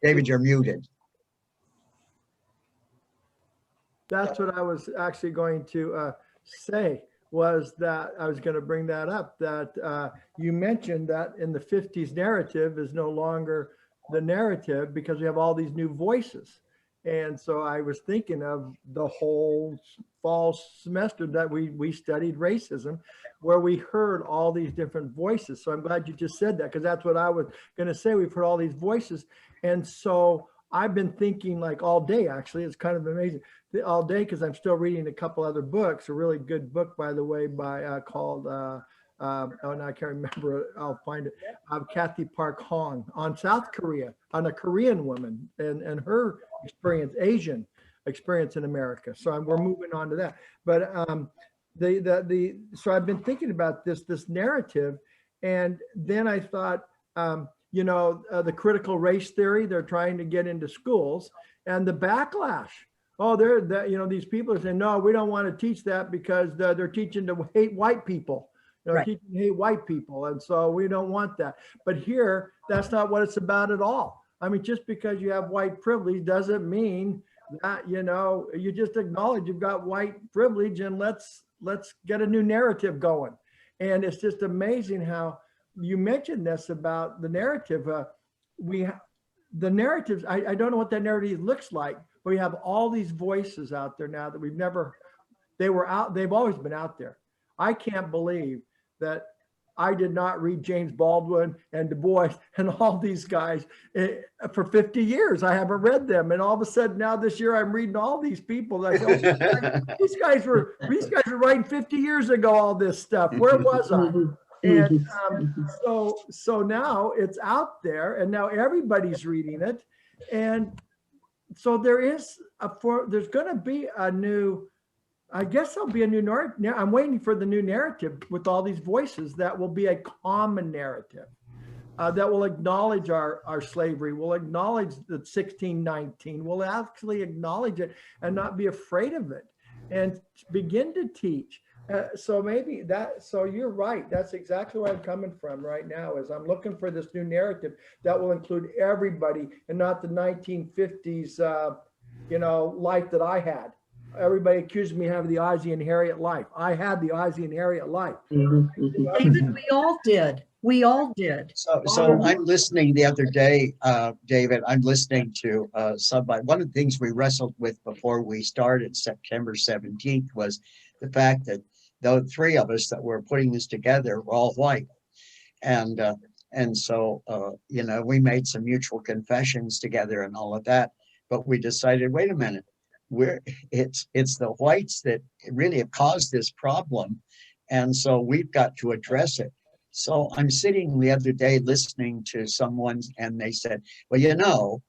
David, you're muted. That's what I was actually going to say, was that I was going to bring that up, that you mentioned that in the 50s narrative is no longer the narrative because we have all these new voices. And so I was thinking of the whole fall semester that we studied racism, where we heard all these different voices. So I'm glad you just said that, because that's what I was going to say. We've heard all these voices. And so I've been thinking like all day, actually. It's kind of amazing all day, because I'm still reading a couple other books. A really good book, by the way, by called oh no, I can't remember. I'll find it. Kathy Park Hong on South Korea, on a Korean woman and her experience, Asian experience in America. So we're moving on to that. But so I've been thinking about this narrative, and then I thought, the critical race theory they're trying to get into schools, and the backlash. Oh, these people are saying, no, we don't want to teach that because they're teaching to hate white people. Right. Teaching to hate white people, and so we don't want that. But here, that's not what it's about at all. I mean, just because you have white privilege doesn't mean that, you just acknowledge you've got white privilege, and let's get a new narrative going. And it's just amazing how you mentioned this about the narrative. The narratives, I don't know what that narrative looks like, but we have all these voices out there now that they've always been out there. I can't believe that I did not read James Baldwin and Du Bois and all these guys for 50 years. I haven't read them. And all of a sudden now this year, I'm reading all these people. I say, oh, these guys were writing 50 years ago, all this stuff. Where was I? And so now it's out there, and now everybody's reading it. And so there's going to be a new, I guess there'll be a new narrative. I'm waiting for the new narrative with all these voices that will be a common narrative that will acknowledge our slavery, will acknowledge the 1619, will actually acknowledge it and not be afraid of it, and begin to teach. So you're right. That's exactly where I'm coming from right now, is I'm looking for this new narrative that will include everybody and not the 1950s, life that I had. Everybody accused me of having the Ozzie and Harriet life. I had the Ozzie and Harriet life. David, we all did. We all did. So I'm listening the other day, David, I'm listening to somebody. One of the things we wrestled with before we started September 17th was the fact that the three of us that were putting this together were all white. And so, we made some mutual confessions together and all of that. But we decided, wait a minute. It's the whites that really have caused this problem, and so we've got to address it. So I'm sitting the other day listening to someone, and they said, well,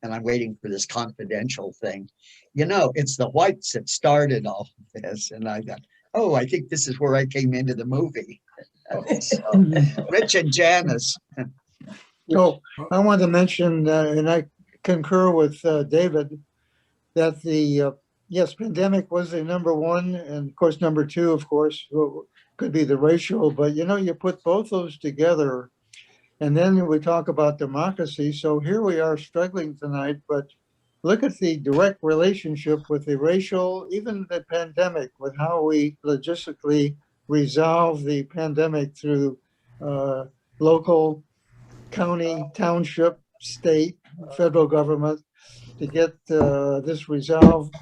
and I'm waiting for this confidential thing, it's the whites that started all of this. And I thought, oh, I think this is where I came into the movie. So, Rich and Janice. So I want to mention, and I concur with David, that the pandemic was the number one, and of course number two, of course, could be the racial. But you put both those together, and then we talk about democracy. So here we are struggling tonight, but look at the direct relationship with the racial, even the pandemic, with how we logistically resolve the pandemic through local, county, township, state, federal government, to get this resolved.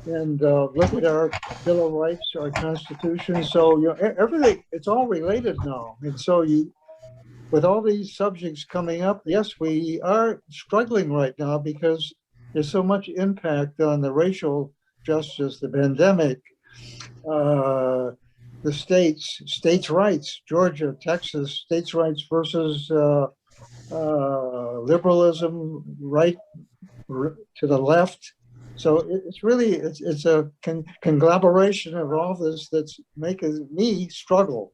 And look at our Bill of Rights, our Constitution. So everything, it's all related now. And so with all these subjects coming up, yes, we are struggling right now because there's so much impact on the racial justice, the pandemic, the states' rights, Georgia, Texas, states' rights versus liberalism, right to the left. So it's really, it's a conglomeration of all this that's making me struggle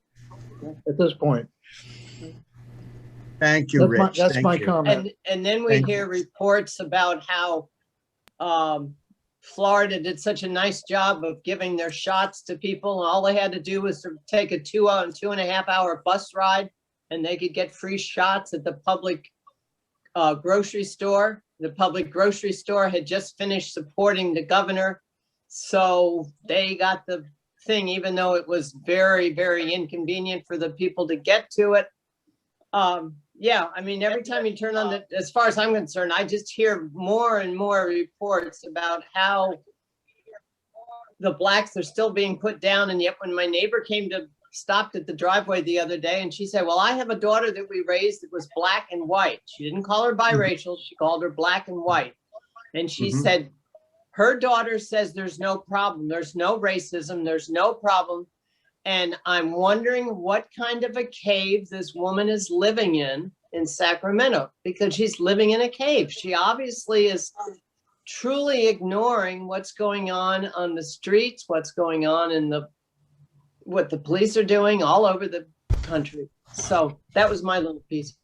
at this point. Thank you, Rich. That's my comment. And then we hear reports about how Florida did such a nice job of giving their shots to people. And all they had to do was to take a 2.5 hour bus ride, and they could get free shots at the public grocery store. The public grocery store had just finished supporting the governor. So they got the thing, even though it was very, very inconvenient for the people to get to it. Yeah, I mean, every time you turn on the, as far as I'm concerned, I just hear more and more reports about how the blacks are still being put down. And yet when my neighbor stopped at the driveway the other day and she said, well, I have a daughter that we raised that was black and white. She didn't call her biracial. She called her black and white. And she said, her daughter says there's no problem. There's no racism. There's no problem. And I'm wondering what kind of a cave this woman is living in Sacramento, because she's living in a cave. She obviously is truly ignoring what's going on the streets, what's going on in what the police are doing all over the country. So that was my little piece.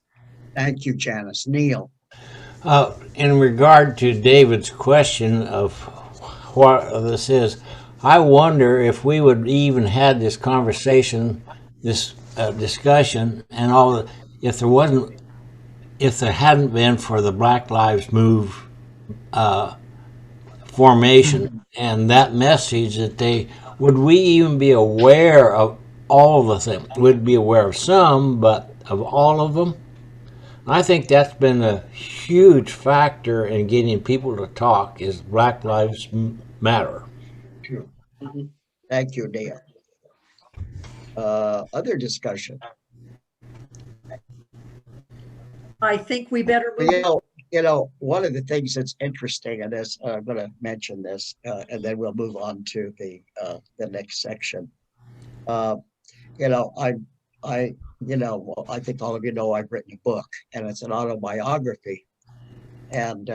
Thank you, Janice. Neil. In regard to David's question of what this is, I wonder if we would even had this conversation, this discussion, and all, if there hadn't been for the Black Lives Move formation and that message, that would we even be aware of all the things? We'd be aware of some, but of all of them? I think that's been a huge factor in getting people to talk, is Black Lives Matter. True. Thank you, Neil. Other discussion? I think we better move. One of the things that's interesting in this, I'm going to mention this, and then we'll move on to the next section. I think all of you know I've written a book, and it's an autobiography, and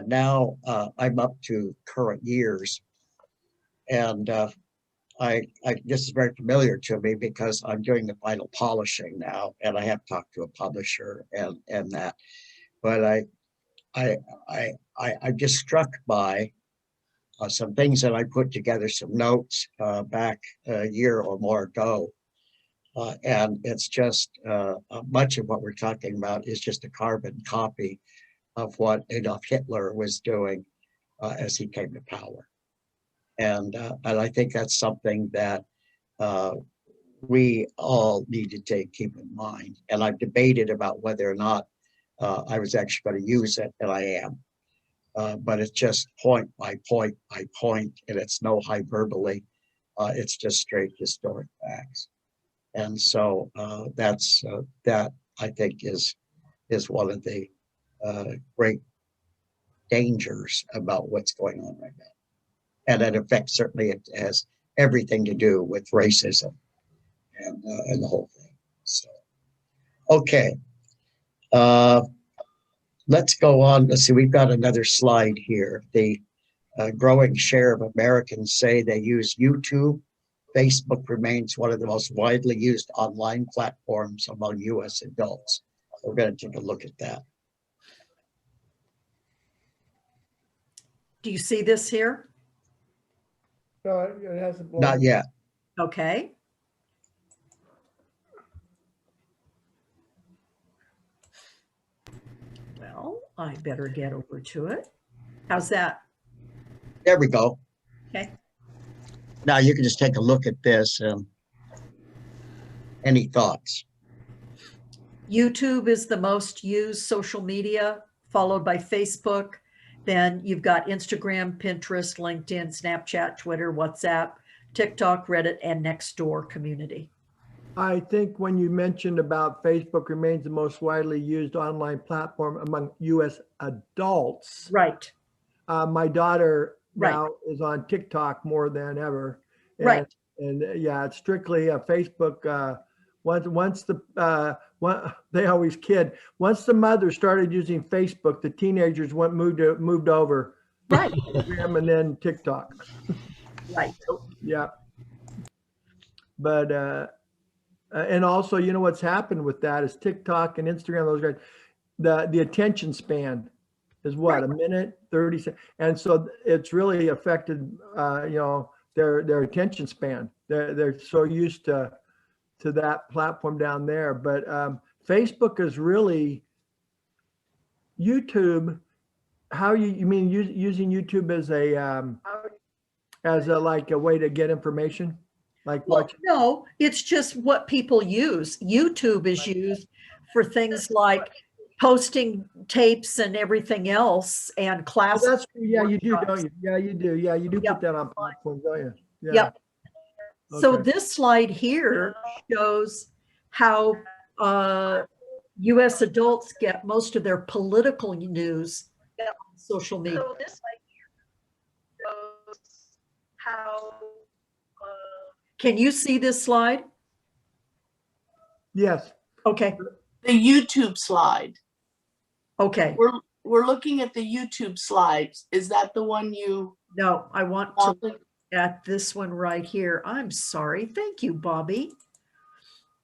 now I'm up to current years, and this is very familiar to me because I'm doing the final polishing now, and I have talked to a publisher and that, but I'm just struck by some things that I put together, some notes back a year or more ago. And it's just much of what we're talking about is just a carbon copy of what Adolf Hitler was doing as he came to power. And I think that's something that we all need to keep in mind. And I've debated about whether or not I was actually going to use it, and I am. But it's just point by point by point, and it's no hyperbole. It's just straight historic facts. And so that I think is one of the great dangers about what's going on right now. And it affects, certainly it has everything to do with racism and the whole thing. So, okay. Let's go on. Let's see, we've got another slide here. The growing share of Americans say they use YouTube. Facebook remains one of the most widely used online platforms among U.S. adults. We're going to take a look at that. Do you see this here? No, it hasn't blown. Not yet. Okay. Well, I better get over to it. How's that? There we go. Okay. Now you can just take a look at this. Any thoughts? YouTube is the most used social media, followed by Facebook. Then you've got Instagram, Pinterest, LinkedIn, Snapchat, Twitter, WhatsApp, TikTok, Reddit, and Nextdoor community. I think when you mentioned about Facebook remains the most widely used online platform among U.S. adults. Right. My daughter Right. now is on TikTok more than ever. And, Right. And yeah, it's strictly a Facebook. They always kid. Once the mother started using Facebook, the teenagers moved over. Right. Instagram and then TikTok. Right. Yeah. But and also, you know what's happened with that is TikTok and Instagram. Those guys, the attention span is what, a minute, 30 seconds, and so it's really affected. Their attention span. They're so used to that platform down there. But Facebook is really YouTube. How you mean using YouTube as a like a way to get information? Like Well, watch? no, it's just what people use. YouTube is used for things like posting tapes and everything else and Oh, class. that's true. Yeah, you do, don't you? Yeah, you do. Yeah, you do Yep. put that on platforms, don't you? Yeah. Yep. So Okay. this slide here shows how U.S. adults get most of their political news on social media. So this slide here shows how. Can you see this slide? Yes. Okay. The YouTube slide. Okay. We're looking at the YouTube slides. Is that the one you? No, I want to look at this one right here. I'm sorry. Thank you, Bobby.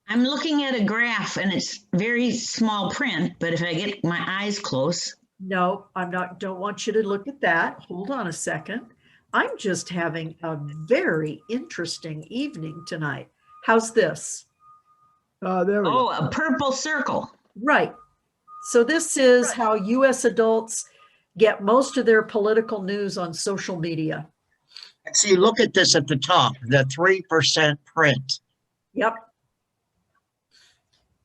I'm looking at a graph and it's very small print, but if I get my eyes close. No, don't want you to look at that. Hold on a second. I'm just having a very interesting evening tonight. How's this? There we go. Oh, a purple circle. Right. So this is how U.S. adults get most of their political news on social media. And see, look at this at the top, the 3% print. Yep.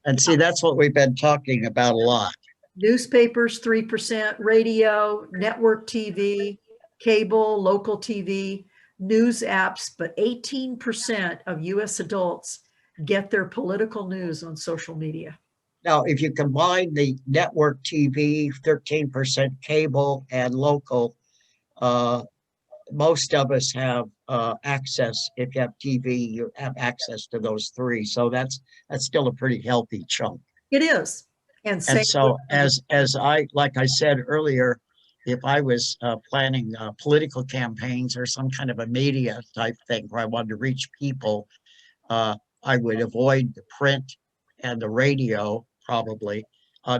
And see, that's what we've been talking about a lot. Newspapers, 3%, radio, network TV, cable, local TV, news apps, but 18% of U.S. adults get their political news on social media. Now, if you combine the network TV, 13% cable and local, most of us have access. If you have TV, you have access to those three. So that's still a pretty healthy chunk. It is. And so as like I said earlier, if I was planning political campaigns or some kind of a media type thing where I wanted to reach people, I would avoid the print and the radio probably. I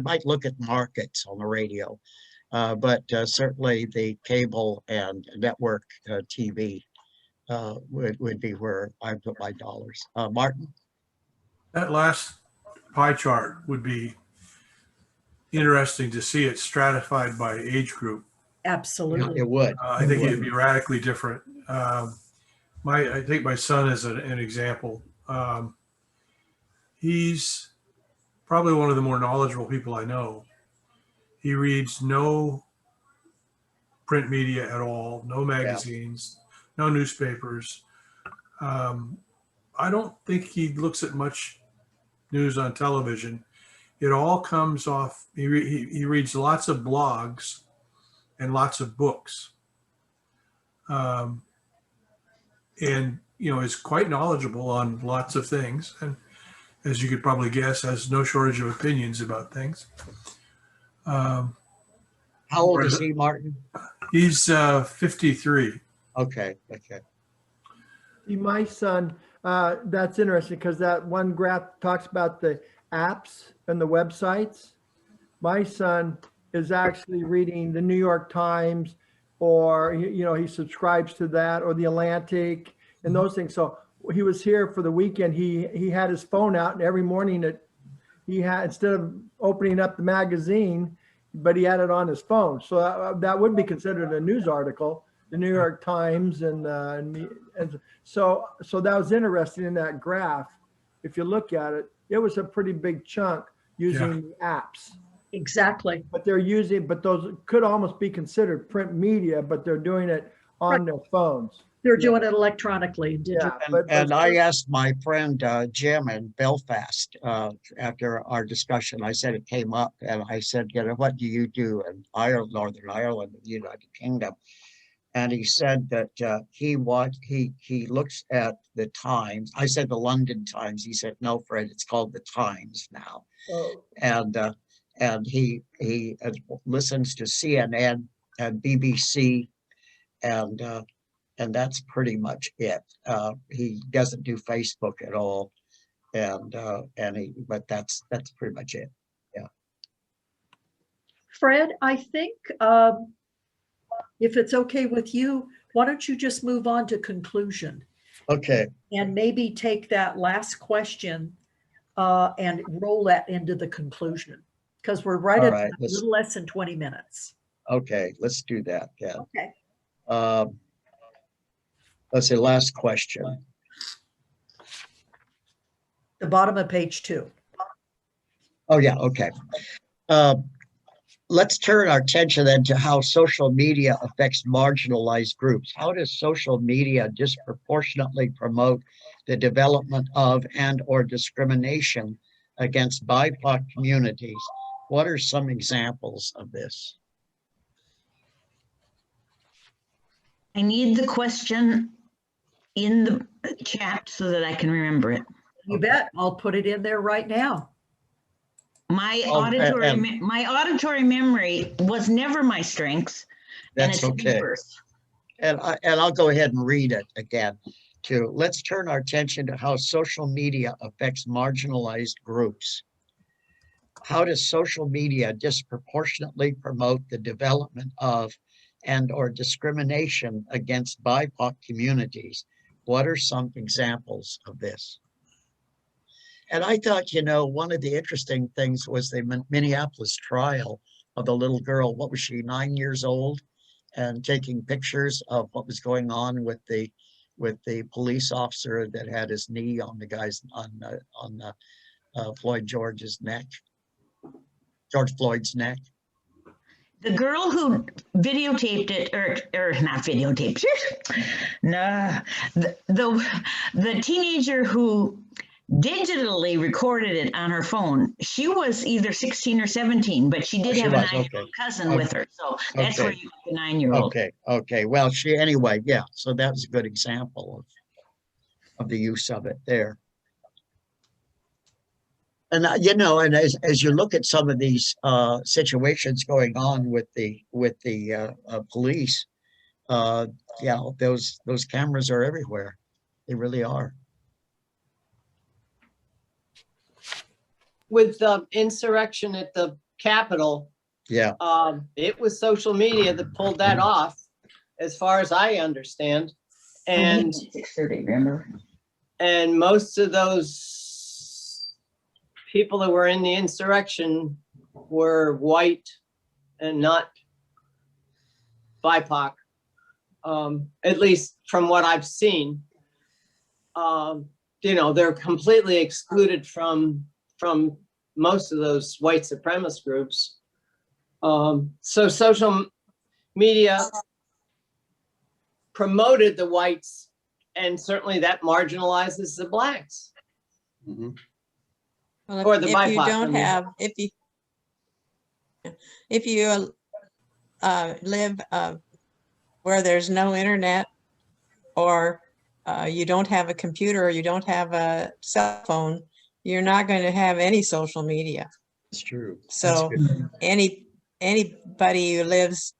might look at markets on the radio, but certainly the cable and network TV would be where I put my dollars. Martin? That last pie chart would be interesting to see it stratified by age group. Absolutely. It would. I think it'd be radically different. I take my son as an example. He's probably one of the more knowledgeable people I know. He reads no print media at all, no magazines, no newspapers. I don't think he looks at much news on television. It all comes off, he reads lots of blogs and lots of books. And, is quite knowledgeable on lots of things. And as you could probably guess, has no shortage of opinions about things. How old is he, Martin? He's 53. Okay. See, my son, that's interesting because that one graph talks about the apps and the websites. My son is actually reading the New York Times, or he subscribes to that, or the Atlantic and those things. So he was here for the weekend. He had his phone out, and every morning instead of opening up the magazine, but he had it on his phone. So that would be considered a news article, the New York Times, and so that was interesting in that graph. If you look at it, it was a pretty big chunk using the apps. Exactly. But those could almost be considered print media, but they're doing it on their phones. They're doing it electronically. And I asked my friend Jim in Belfast after our discussion. I said it came up, and I said, what do you do in Ireland, Northern Ireland, the United Kingdom? And he said that he looks at the Times. I said the London Times. He said, no, Fred, it's called the Times now. Oh. And he listens to CNN and BBC, and that's pretty much it. He doesn't do Facebook at all, but that's pretty much it. Yeah. Fred, I think if it's okay with you, why don't you just move on to conclusion? Okay. And maybe take that last question and roll that into the conclusion, because we're right at a little less than 20 minutes. Okay, let's do that. Yeah. Okay. Let's say last question. The bottom of page 2. Oh, yeah, okay. Let's turn our attention then to how social media affects marginalized groups. How does social media disproportionately promote the development of and or discrimination against BIPOC communities? What are some examples of this? I need the question in the chat so that I can remember it. You bet. I'll put it in there right now. My auditory memory was never my strength. That's okay. And I'll go ahead and read it again too. Let's turn our attention to how social media affects marginalized groups. How does social media disproportionately promote the development of and or discrimination against BIPOC communities? What are some examples of this? And I thought, you know, one of the interesting things was the Minneapolis trial of the little girl. What was she, 9 years old? And taking pictures of what was going on with the police officer that had his knee on the guy's on George Floyd's neck. The girl who videotaped it, or not videotaped, no, the teenager who digitally recorded it on her phone, she was either 16 or 17, but she did have a 9-year-old cousin with her. So that's where you got the 9-year-old. Okay. Well, anyway, yeah. So that was a good example of the use of it there. And you know, and as you look at some of these situations going on with the police, yeah, those cameras are everywhere. They really are. With the insurrection at the Capitol, yeah, it was social media that pulled that off, as far as I understand. And 6:30, remember? And most of those people that were in the insurrection were white and not BIPOC, at least from what I've seen. You know, they're completely excluded from most of those white supremacist groups. So social media promoted the whites, and certainly that marginalizes the blacks. Mm-hmm. Well, or the if BIPOC. you don't have, if you live where there's no internet, or you don't have a computer, or you don't have a cell phone, you're not going to have any social media. It's true. So anybody who lives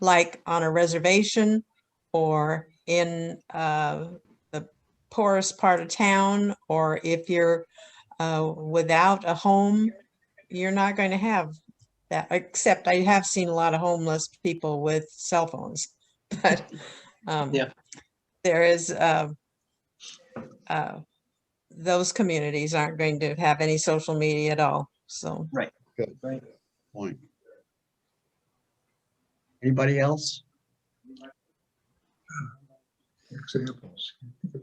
like on a reservation or in the poorest part of town, or if you're without a home, you're not going to have that, except I have seen a lot of homeless people with cell phones, but yeah, there is those communities aren't going to have any social media at all. So right. Good. Right. Point. Anybody else? Examples.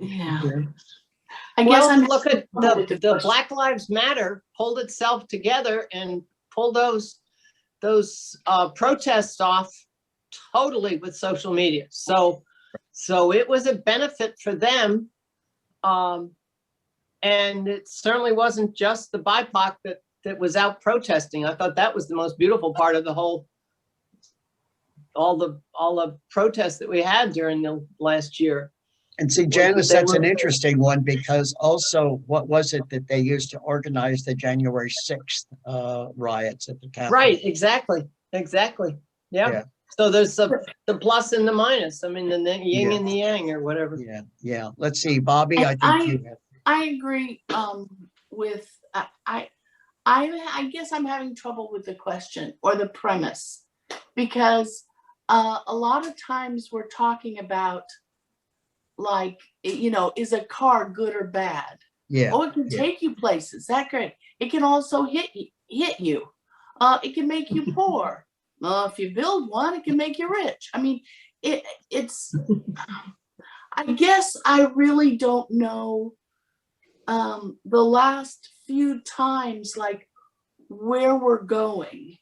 Yeah. I guess I'm look at the Black Lives Matter pulled itself together and pulled those protests off totally with social media. So it was a benefit for them. And it certainly wasn't just the BIPOC that was out protesting. I thought that was the most beautiful part of the whole, all the protests that we had during the last year. And see, Janice, that's an interesting one, because also, what was it that they used to organize the January 6th riots at the Capitol? Right, exactly. Yeah. So there's the plus and the minus. I mean, the yin and the yang, or whatever. Yeah. Let's see, Bobby, I think you have. I agree with, I guess I'm having trouble with the question or the premise, because a lot of times we're talking about, like, you know, is a car good or bad? Yeah. Oh, it can take you places. That's great. It can also hit you. It can make you poor. If you build one, it can make you rich. I mean, it's. I guess I really don't know. The last few times, like where we're going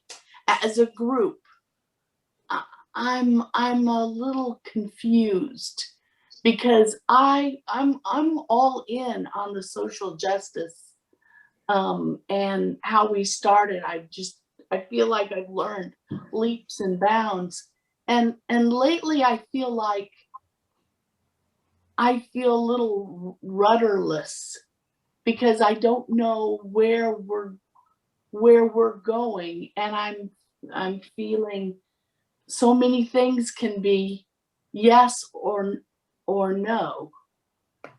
as a group, I'm a little confused because I'm all in on the social justice and how we started. I feel like I've learned leaps and bounds, and lately I feel like I feel a little rudderless because I don't know where we're going, and I'm feeling so many things can be yes or no.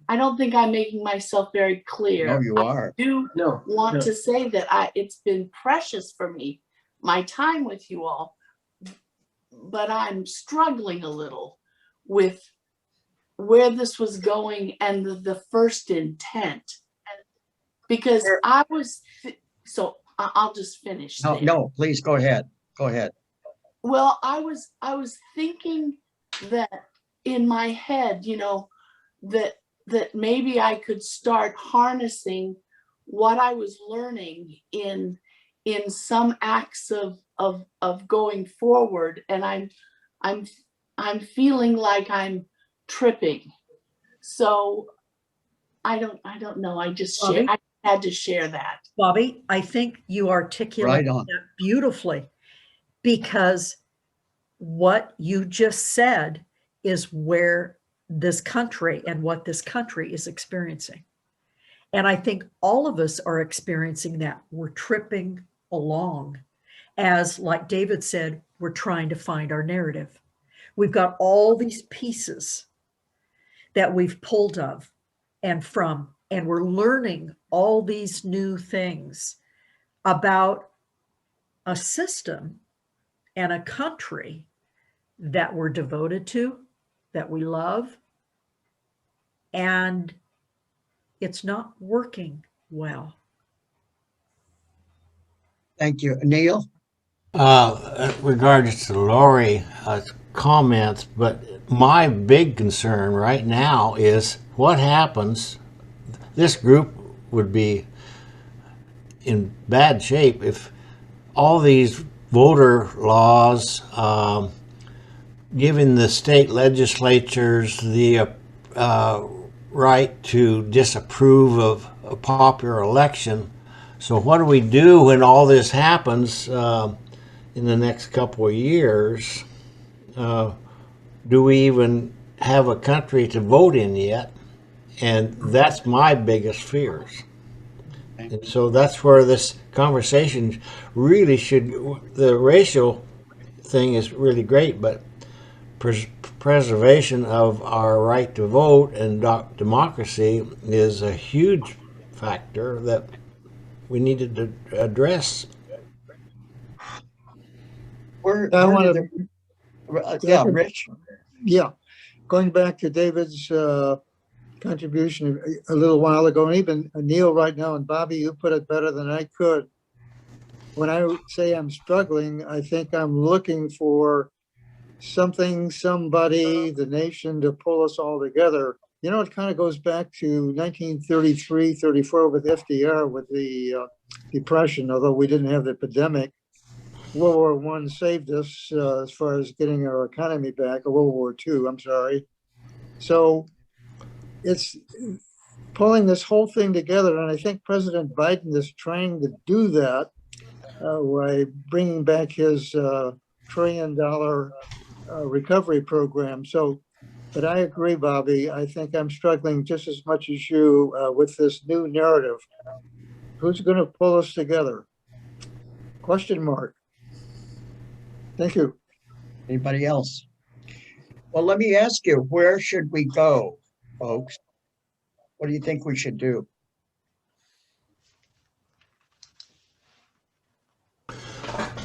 I don't think I'm making myself very clear. No, you are. I do want to say that it's been precious for me, my time with you all, but I'm struggling a little with where this was going and the first intent, because I was so I'll just finish No, there. no, please go ahead. Go ahead. Well, I was thinking that in my head, that maybe I could start harnessing what I was learning in some acts of going forward, and I'm feeling like I'm tripping. So I don't know. I had to share that. Bobby, I think you articulated Right on. that beautifully, because what you just said is where this country and what this country is experiencing. And I think all of us are experiencing that. We're tripping along as, like David said, we're trying to find our narrative. We've got all these pieces that we've pulled of and from, and we're learning all these new things about a system and a country that we're devoted to, that we love, and it's not working well. Thank you. Neil? Regards to Lori comments, but my big concern right now is what happens. This group would be in bad shape if all these voter laws giving the state legislatures the right to disapprove of a popular election. So what do we do when all this happens in the next couple of years? Do we even have a country to vote in yet? And that's my biggest fears. And so that's where this conversation really should, the racial thing is really great, but preservation of our right to vote and democracy is a huge factor that we needed to address. Yeah, Rich. Yeah, going back to David's contribution a little while ago, and even Neil right now, and Bobby, you put it better than I could. When I say I'm struggling, I think I'm looking for something, somebody, the nation to pull us all together. It kind of goes back to 1933, 34 with FDR, with the Depression, although we didn't have the epidemic. World War I saved us as far as getting our economy back, or World War II, I'm sorry. So it's pulling this whole thing together, and I think President Biden is trying to do that by bringing back his $1 trillion recovery program. But I agree, Bobby. I think I'm struggling just as much as you with this new narrative. Who's going to pull us together? Question mark. Thank you. Anybody else? Well, let me ask you, where should we go, folks? What do you think we should do?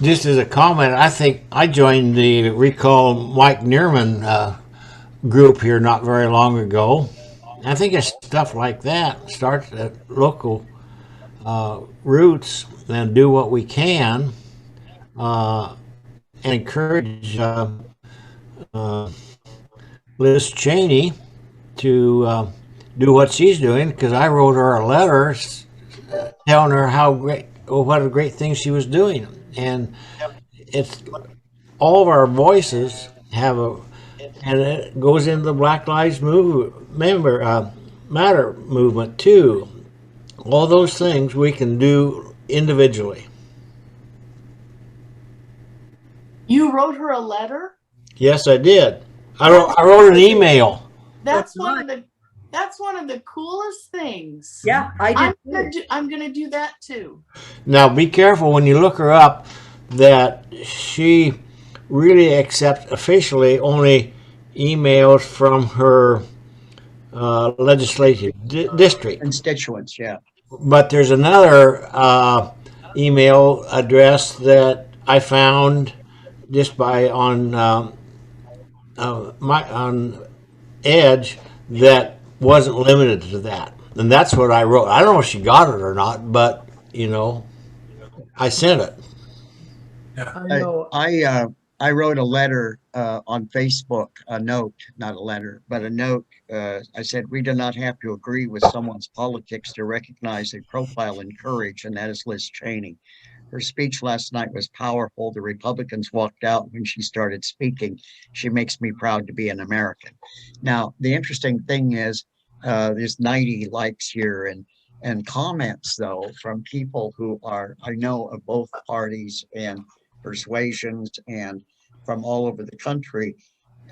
Just as a comment, I think I joined the Recall Mike Neerman group here not very long ago. I think it's stuff like that. Start at local roots and do what we can and encourage Liz Cheney to do what she's doing, because I wrote her a letter telling her how what a great thing she was doing. And it's all of our voices have a, and it goes into the Black Lives Matter movement too. All those things we can do individually. You wrote her a letter? Yes, I did. I wrote an email. That's one of the coolest things. Yeah, I did. I'm gonna do that too. Now be careful when you look her up that she really accepts officially only emails from her legislative district. Constituents, yeah. But there's another email address that I found just by on Edge that wasn't limited to that, and that's what I wrote. I don't know if she got it or not, but I sent it. I wrote a letter on Facebook, a note, not a letter, but a note. I said, we do not have to agree with someone's politics to recognize a profile in courage, and that is Liz Cheney. Her speech last night was powerful. The Republicans walked out when she started speaking. She makes me proud to be an American. Now, the interesting thing is there's 90 likes here and comments, though, from people who are, I know, of both parties and persuasions and from all over the country.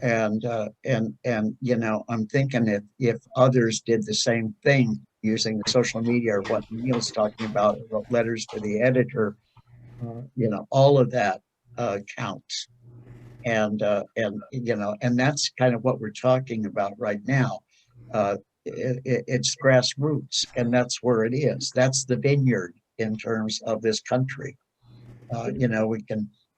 And I'm thinking if others did the same thing using the social media or what Neil's talking about, wrote letters to the editor, all of that counts. And that's kind of what we're talking about right now. It's grassroots, and that's where it is. That's the vineyard in terms of this country.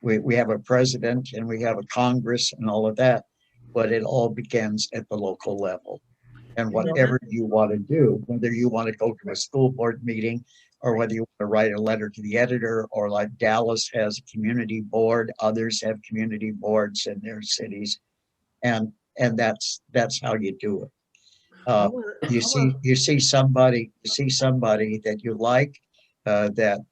We have a president and we have a Congress and all of that, but it all begins at the local level. And whatever you want to do, whether you want to go to a school board meeting or whether you want to write a letter to the editor, or like Dallas has a community board, others have community boards in their cities, and that's how you do it. You see somebody that you like that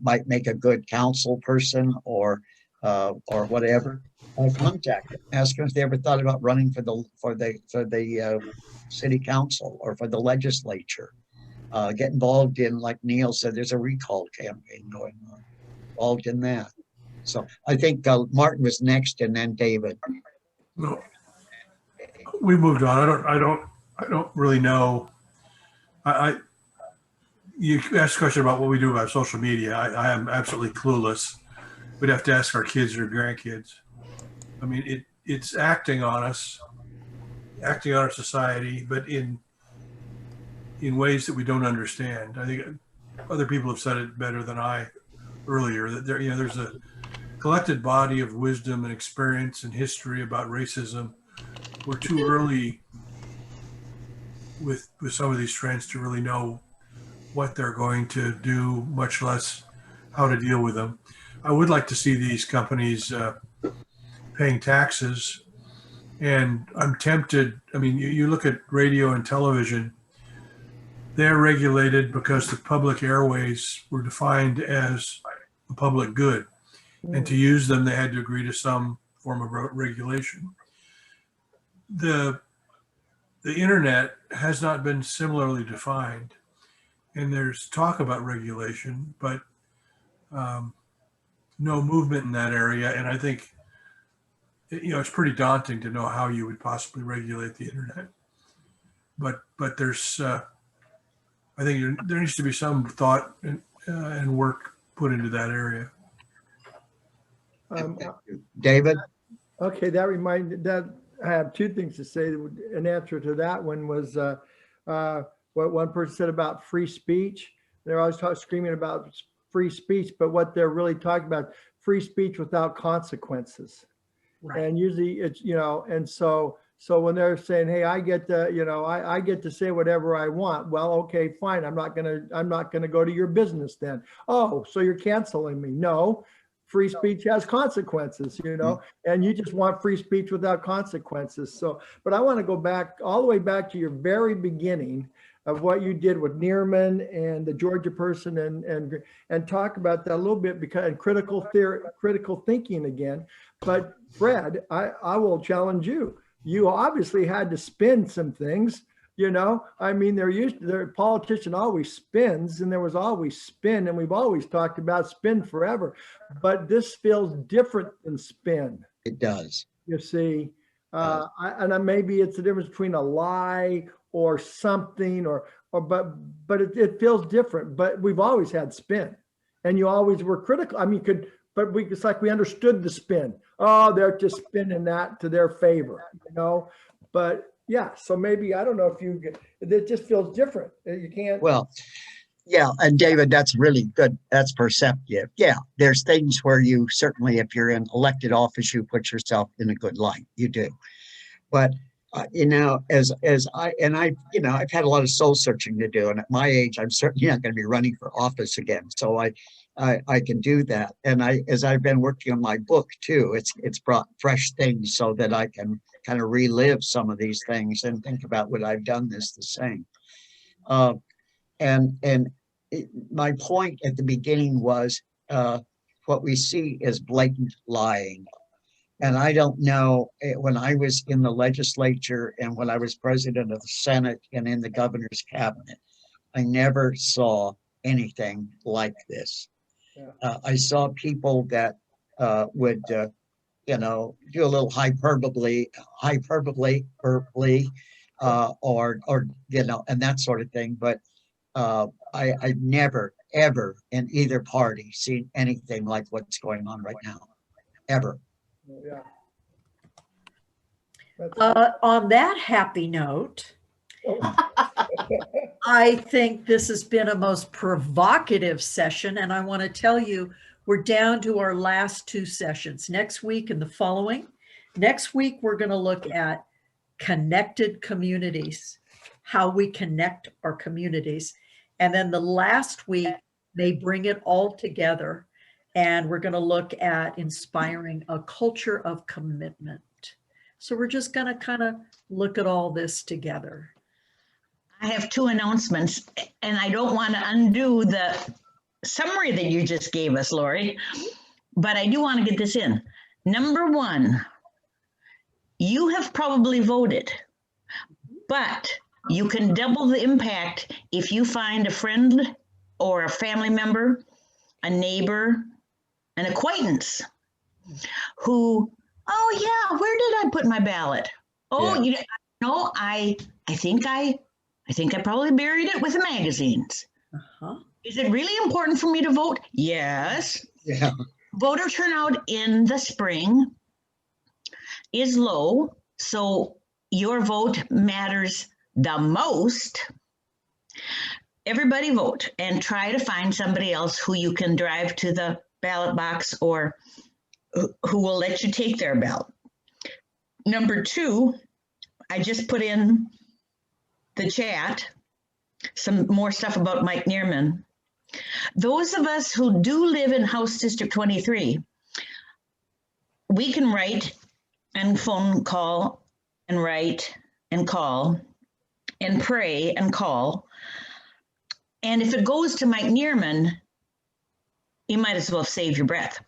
might make a good council person or whatever. Contact them. Ask them if they ever thought about running for the city council or for the legislature. Get involved in, like Neil said, there's a recall campaign going on. Involved in that. So I think Martin was next, and then David. No, we moved on. I don't really know. You asked a question about what we do about social media. I am absolutely clueless. We'd have to ask our kids or grandkids. I mean, it's acting on us, acting on our society, but in ways that we don't understand. I think other people have said it better than I earlier, that there's a collected body of wisdom and experience and history about racism. We're too early with some of these trends to really know what they're going to do, much less how to deal with them. I would like to see these companies paying taxes, and I'm tempted. I mean, you look at radio and television, they're regulated because the public airways were defined as the public good. And to use them, they had to agree to some form of regulation. The internet has not been similarly defined, and there's talk about regulation, but no movement in that area. And I think, it's pretty daunting to know how you would possibly regulate the internet. But there's, I think there needs to be some thought and work put into that area. David? Okay, that reminded that I have two things to say. An answer to that one was what one person said about free speech. They're always screaming about free speech, but what they're really talking about, free speech without consequences. Right. And usually it's, and so when they're saying, hey, I get to, I get to say whatever I want. Well, okay, fine. I'm not gonna go to your business then. Oh, so you're canceling me? No. Free speech has consequences, and you just want free speech without consequences. So, but I want to go back all the way back to your very beginning of what you did with Neerman and the Georgia person and talk about that a little bit because and critical thinking again. But Fred, I will challenge you. You obviously had to spin some things. You know, I mean, their politician always spins, and there was always spin, and we've always talked about spin forever. But this feels different than spin. It does. You see, maybe it's the difference between a lie or something, but it feels different. But we've always had spin, and you always were critical. I mean, it's like we understood the spin. Oh, they're just spinning that to their favor, you know. But yeah, so maybe I don't know if it just feels different. You can't. Well, yeah, and David, that's really good. That's perceptive. Yeah, there's things where you certainly, if you're in elected office, you put yourself in a good light. You do, but you know, I've had a lot of soul searching to do, and at my age, I'm certainly not going to be running for office again. So I can do that, and as I've been working on my book too, it's brought fresh things so that I can kind of relive some of these things and think about what I've done the same. My point at the beginning was what we see is blatant lying. And I don't know, when I was in the legislature and when I was president of the Senate and in the governor's cabinet, I never saw anything like this. Yeah. I saw people that would, do a little hyperbole, or and that sort of thing. But I've never, ever in either party seen anything like what's going on right now, ever. Yeah. On that happy note, I think this has been a most provocative session, and I want to tell you, we're down to our last two sessions next week and the following. Next week, we're going to look at connected communities, how we connect our communities. And then the last week, they bring it all together. And we're going to look at inspiring a culture of commitment. So we're just going to kind of look at all this together. I have two announcements, and I don't want to undo the summary that you just gave us, Lori, but I do want to get this in. Number one, you have probably voted, but you can double the impact if you find a friend or a family member, a neighbor, an acquaintance who, oh yeah, where did I put my ballot? Oh, yeah. I think I probably buried it with the magazines. Uh-huh. Is it really important for me to vote? Yes. Yeah. Voter turnout in the spring is low, so your vote matters the most. Everybody vote and try to find somebody else who you can drive to the ballot box or who will let you take their ballot. Number two, I just put in the chat some more stuff about Mike Neerman. Those of us who do live in House District 23, we can write and phone call and write and call and pray and call. And if it goes to Mike Neerman, you might as well save your breath.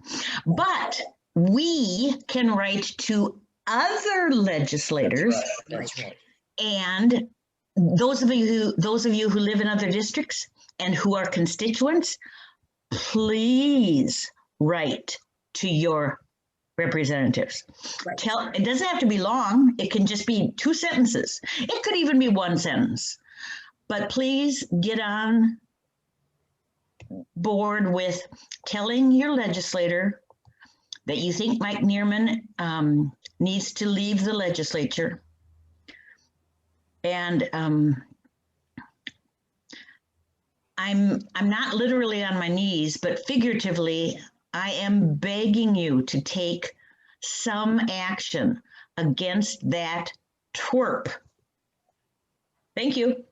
But we can write to other legislators. That's right. And those of you who live in other districts and who are constituents, please write to your representatives. Right. It doesn't have to be long. It can just be 2 sentences. It could even be 1 sentence. But please get on board with telling your legislator that you think Mike Neerman needs to leave the legislature. And I'm not literally on my knees, but figuratively, I am begging you to take some action against that twerp. Thank you.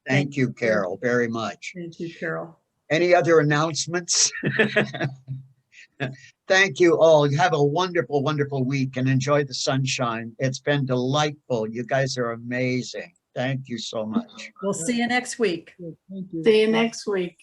Thank you, Carol, very much. Thank you, Carol. Any other announcements? Thank you all. You have a wonderful, wonderful week and enjoy the sunshine. It's been delightful. You guys are amazing. Thank you so much. We'll see you next week. Thank you. See you next week.